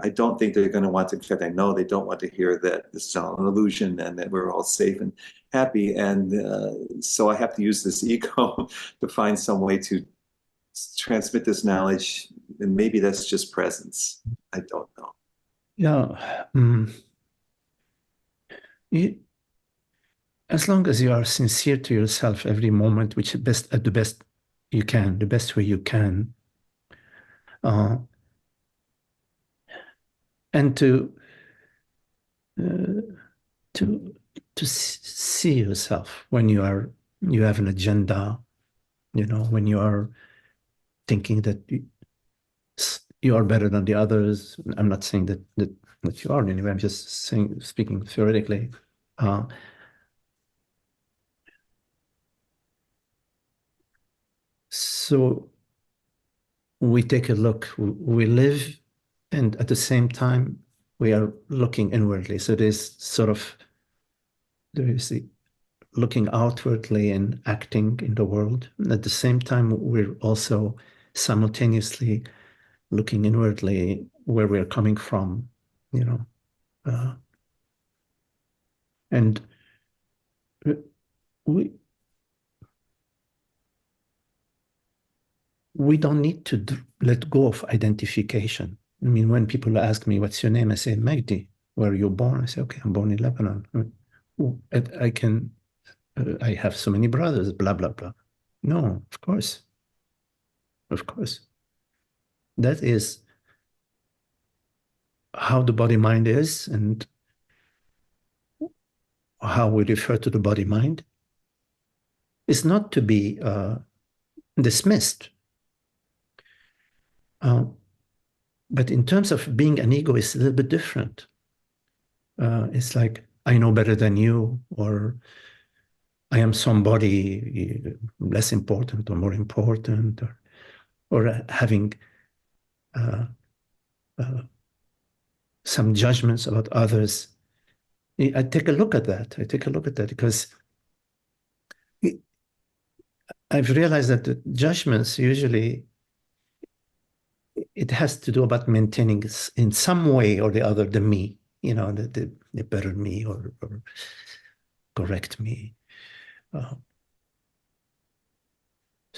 I don't think they're going to want to, in fact, I know they don't want to hear that this is all an illusion and that we're all safe and happy. And so I have to use this ego to find some way to transmit this knowledge. And maybe that's just presence. I don't know. Yeah. As long as you are sincere to yourself every moment, which is at the best you can, the best way you can, and to see yourself when you have an agenda, when you are thinking that you are better than the others. I'm not saying that you are anyway. I'm just speaking theoretically. So we take a look, we live, and at the same time, we are looking inwardly. So there is the looking outwardly and acting in the world. And at the same time, we're also simultaneously looking inwardly where we're coming from, and we don't need to let go of identification. I mean, when people ask me, what's your name? I say, Magdi. Where are you born? I say, okay, I'm born in Lebanon. I have so many brothers, blah, blah, blah. No, of course. Of course. That is how the body-mind is and how we refer to the body-mind. It's not to be dismissed. But in terms of being an ego, it's a little bit different. It's like, I know better than you, or I am somebody less important or more important, or having some judgments about others. I take a look at that. Because I've realized that the judgments usually, it has to do about maintaining in some way or the other the me, the better me or correct me.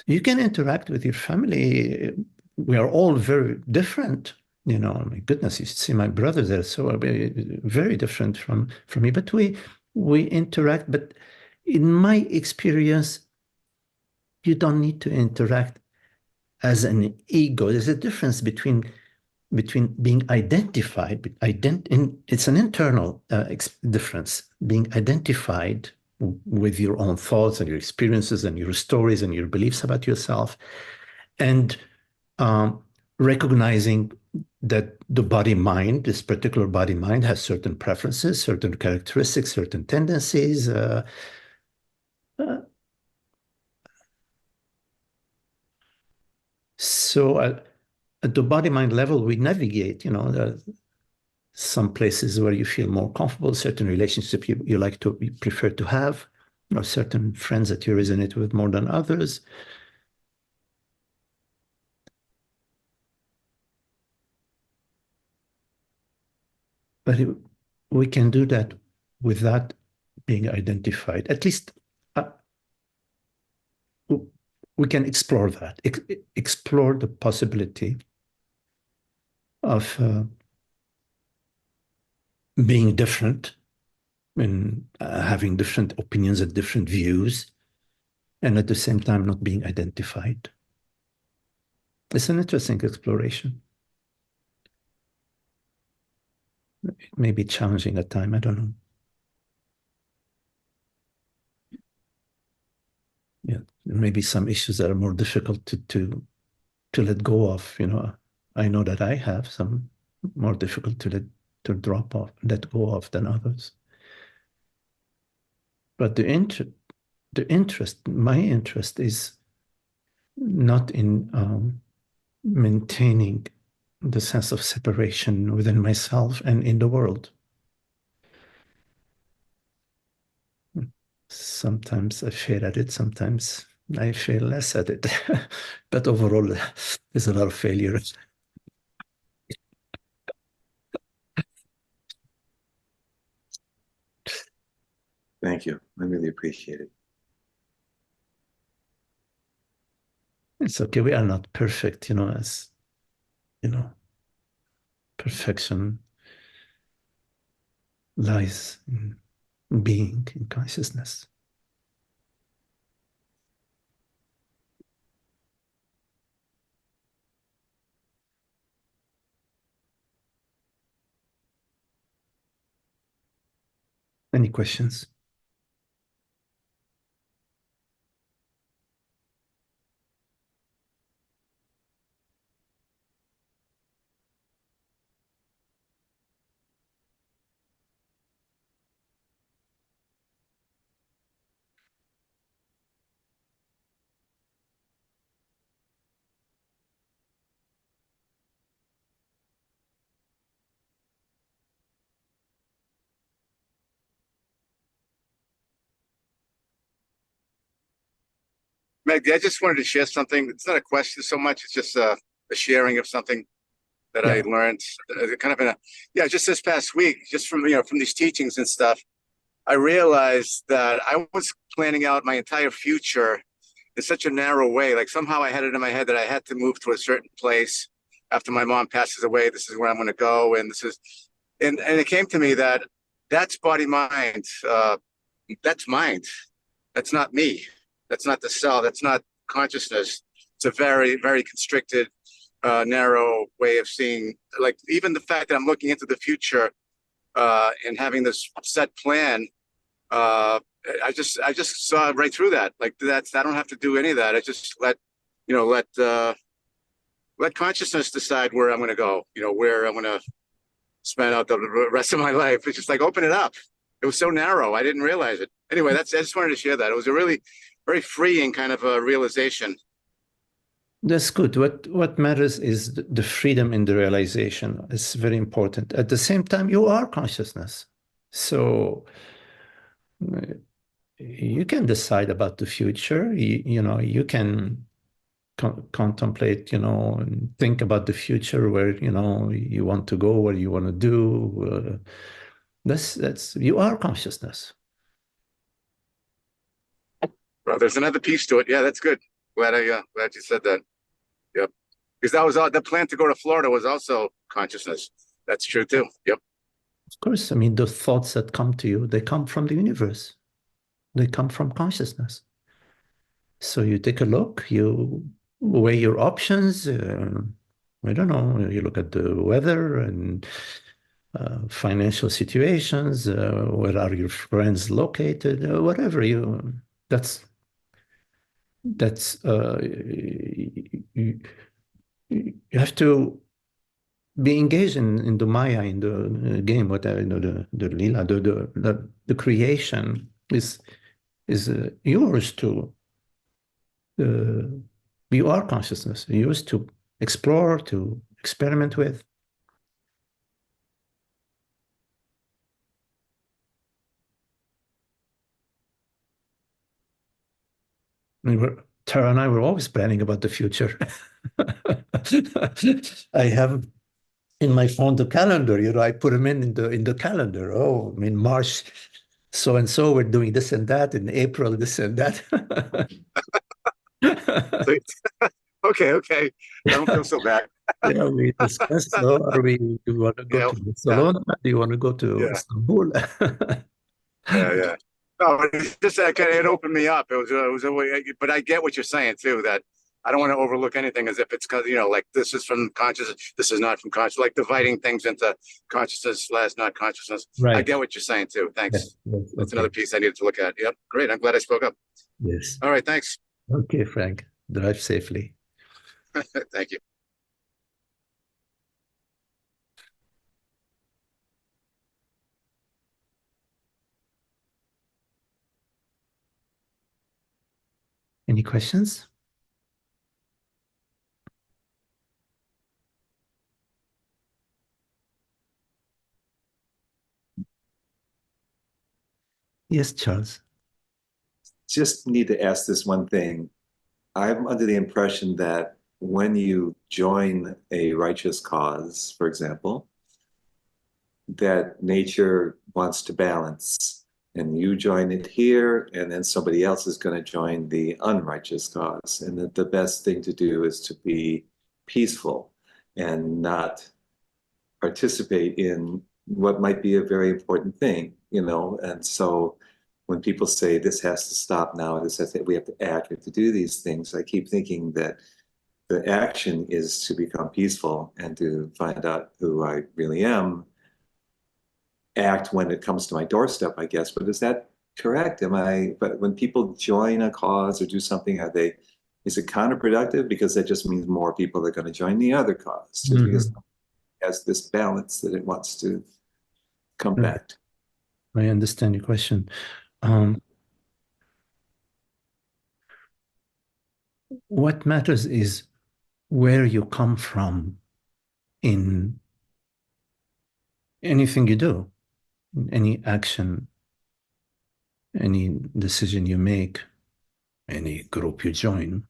You can interact with your family. We are all very different. My goodness, you should see my brothers. They're so very different from me. But we interact. But in my experience, you don't need to interact as an ego. There's a difference between being identified. It's an internal difference. Being identified with your own thoughts and your experiences and your stories and your beliefs about yourself, and recognizing that the body-mind, this particular body-mind, has certain preferences, certain characteristics, certain tendencies. So at the body-mind level, we navigate, there are some places where you feel more comfortable, certain relationships you like to, you prefer to have, certain friends that you resonate with more than others. But we can do that without being identified. At least we can explore that, explore the possibility of being different and having different opinions and different views, and at the same time not being identified. It's an interesting exploration. It may be challenging at times, I don't know. Yeah, there may be some issues that are more difficult to let go of. I know that I have some more difficult to let go of than others. But my interest is not in maintaining the sense of separation within myself and in the world. Sometimes I fail at it, sometimes I fail less at it. But overall, there's a lot of failures. Thank you. I really appreciate it. It's okay. We are not perfect, as perfection lies in being, in consciousness. Any questions? Magdi, I just wanted to share something. It's not a question so much. It's just a sharing of something that I learned kind of just this past week, just from these teachings and stuff. I realized that I was planning out my entire future in such a narrow way. Like somehow I had it in my head that I had to move to a certain place after my mom passes away. This is where I'm going to go. And and it came to me that that's body mind. That's mind. That's not me. That's not the cell. That's not consciousness. It's a very, very constricted, narrow way of seeing. Like even the fact that I'm looking into the future and having this set plan, I just saw right through that. Like I don't have to do any of that. I just let consciousness decide where I'm going to go. Where I'm going to spend out the rest of my life. It's just like open it up. It was so narrow. I didn't realize it. Anyway, I just wanted to share that. It was a really very freeing kind of a realization. That's good. What matters is the freedom in the realization. It's very important. At the same time, you are consciousness. So you can decide about the future. You can contemplate, and think about the future where, you want to go, what you want to do. You are consciousness. Well, there's another piece to it. Yeah, that's good. Glad you said that. Yep. Because that was the plan to go to Florida was also consciousness. That's true too. Yep. Of course. I mean, the thoughts that come to you, they come from the universe. They come from consciousness. So you take a look, you weigh your options. I don't know, you look at the weather and financial situations, where are your friends located, whatever you have to be engaged in the Maya, in the game, whatever, the Lila, the creation is yours to. You are consciousness, yours to explore, to experiment with. Tara and I were always planning about the future. I have in my phone the calendar, I put them in the calendar. Oh, I mean, March, so and so, we're doing this and that. In April, this and that. Okay. I don't feel so bad. Yeah, we discussed. So, do you want to go to Barcelona? Do you want to go to Istanbul? Yeah. No, it's just it opened me up. It was a way, but I get what you're saying too. That I don't want to overlook anything as if it's because like this is from consciousness, this is not from consciousness. Like dividing things into consciousness / not consciousness. Right. I get what you're saying too. Thanks. Yes, That's another piece I needed to look at. Yep, great. I'm glad I spoke up. Yes. All right, thanks. Okay, Frank. Drive safely. Thank you. Any questions? Yes, Charles. Just need to ask this one thing. I'm under the impression that when you join a righteous cause, for example, that nature wants to balance, and you join it here, and then somebody else is going to join the unrighteous cause, and that the best thing to do is to be peaceful and not participate in what might be a very important thing, and so when people say this has to stop now, we have to act, we have to do these things, I keep thinking that the action is to become peaceful and to find out who I really am, act when it comes to my doorstep, I guess. But is that correct? But when people join a cause or do something, is it counterproductive? Because that just means more people are going to join the other cause, just because it has this balance that it wants to come back to. I understand your question. What matters is where you come from in anything you do, any action, any decision you make, any group you join,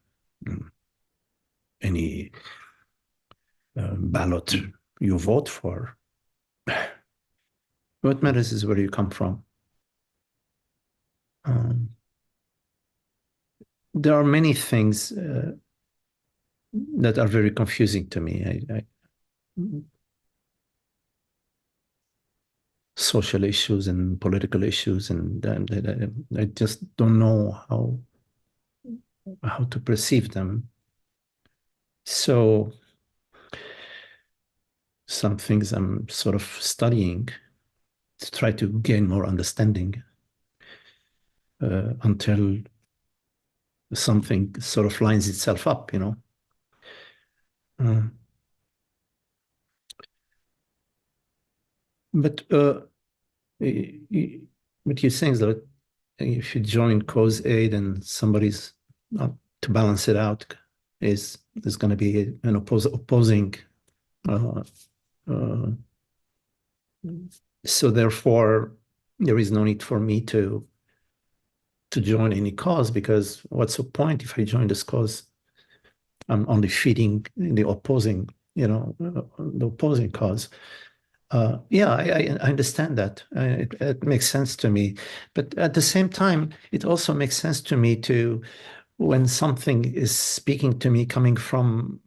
any ballot you vote for. What matters is where you come from. There are many things that are very confusing to me. Social issues and political issues, and I just don't know how to perceive them. So some things I'm sort of studying to try to gain more understanding until something sort of lines itself up, But what you're saying is that if you join cause A, then somebody's to balance it out there's going to be an opposing. So therefore, there is no need for me to join any cause, because what's the point if I join this cause? I'm only feeding the opposing, the opposing cause. Yeah, I understand that. It makes sense to me. But at the same time, it also makes sense to me when something is speaking to me, coming from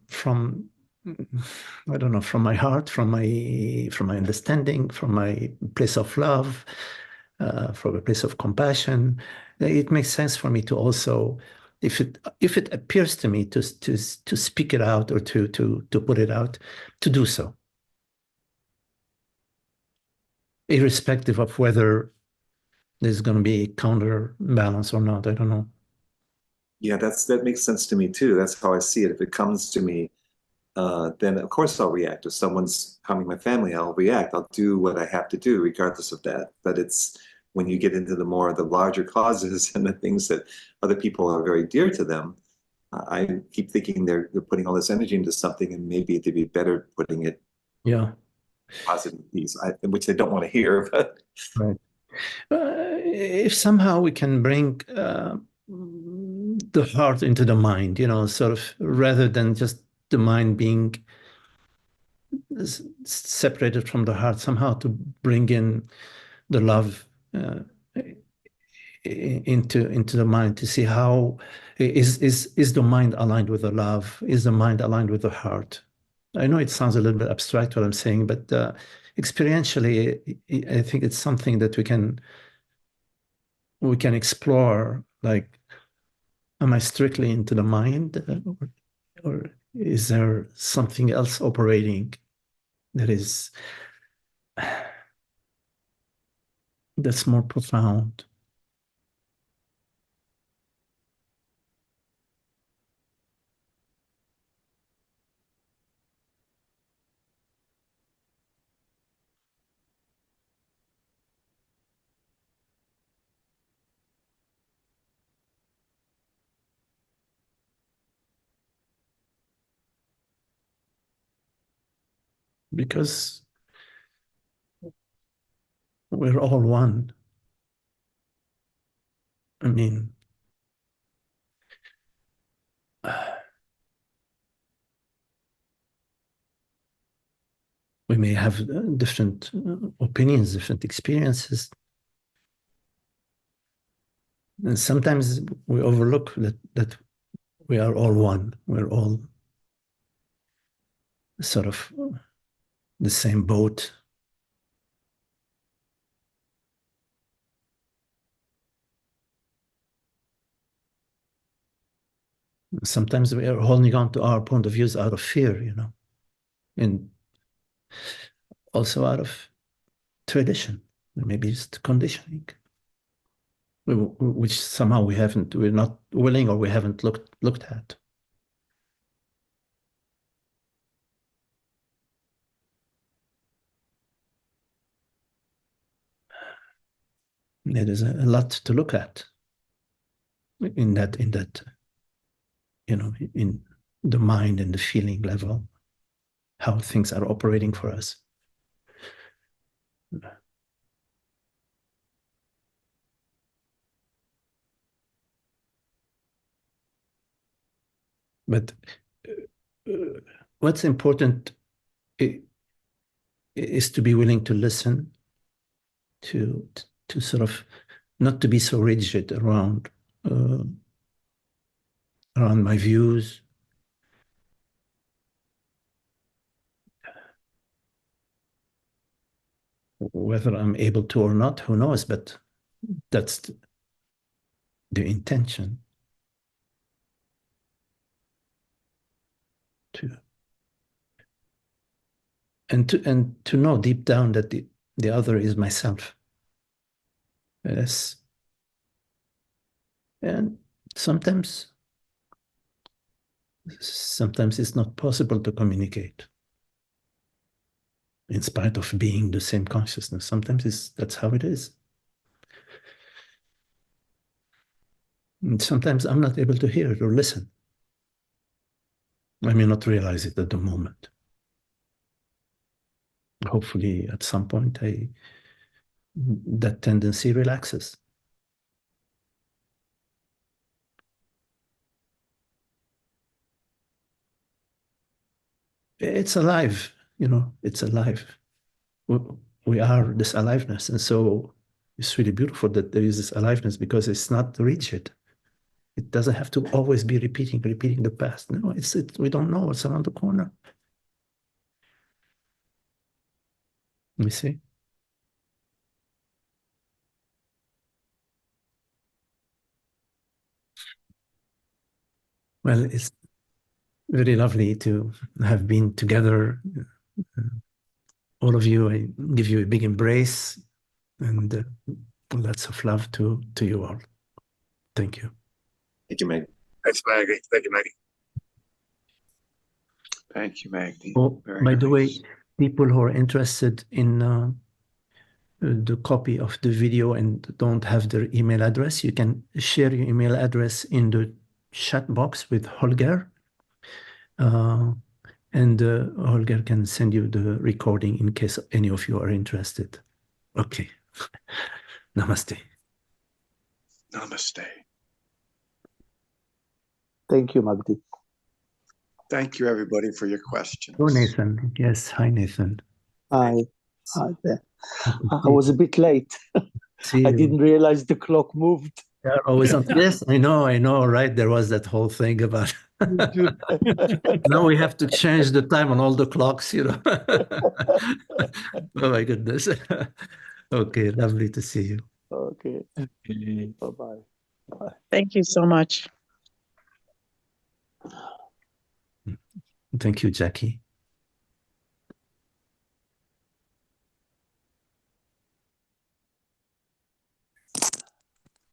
I don't know, from my heart, from my understanding, from my place of love, from a place of compassion. It makes sense for me to also, if it appears to me to speak it out or to put it out, to do so, irrespective of whether there's going to be counterbalance or not. I don't know. Yeah, that makes sense to me too. That's how I see it. If it comes to me, then of course I'll react. If someone's harming my family, I'll react. I'll do what I have to do regardless of that. But it's when you get into the larger causes and the things that other people are very dear to them, I keep thinking they're putting all this energy into something, and maybe they'd be better putting it positive piece, which they don't want to hear. But right. If somehow we can bring the heart into the mind, sort of, rather than just the mind being separated from the heart, somehow to bring in the love into the mind, to see how is the mind aligned with the love? Is the mind aligned with the heart? I know it sounds a little bit abstract what I'm saying, but experientially, I think it's something that we can explore. Like, am I strictly into the mind, or is there something else operating that's more profound? Because we're all one. I mean, we may have different opinions, different experiences. And sometimes we overlook that we are all one. We're all sort of the same boat. Sometimes we are holding on to our point of views out of fear, and also out of tradition, maybe just conditioning, which somehow we're not willing, or we haven't looked at. There is a lot to look at in that, in the mind and the feeling level, how things are operating for us. But what's important is to be willing to listen, to sort of not to be so rigid around my views. Whether I'm able to or not, who knows? But that's the intention. To know deep down that the other is myself. Yes. And sometimes it's not possible to communicate in spite of being the same consciousness. Sometimes that's how it is. And sometimes I'm not able to hear it or listen. I may not realize it at the moment. Hopefully, at some point, that tendency relaxes. It's alive, it's alive. We are this aliveness. And so it's really beautiful that there is this aliveness, because it's not rigid. It doesn't have to always be repeating the past. No, we don't know what's around the corner. You see? Well, it's very lovely to have been together. All of you, I give you a big embrace, and lots of love to you all. Thank you. thank you, Magdi. Thanks, Magdi. Thank you, Magdi. Thank you, Magdi. Oh, Very by the way, nice. people who are interested in the copy of the video and don't have their email address, you can share your email address in the chat box with Holger. And Holger can send you the recording in case any of you are interested. Okay. Namaste. Namaste. Thank you, Magdi. Thank you, everybody, for your questions. Oh, Nathan. Yes. Hi, Nathan. Hi there. I was a bit late. See I you. didn't realize the clock moved. They're always on. Yes, I know, right? There was that whole thing about now we have to change the time on all the clocks, you know. Oh my goodness. Okay, lovely to see you. Okay. Bye-bye. Bye. Thank you so much. Thank you, Jackie.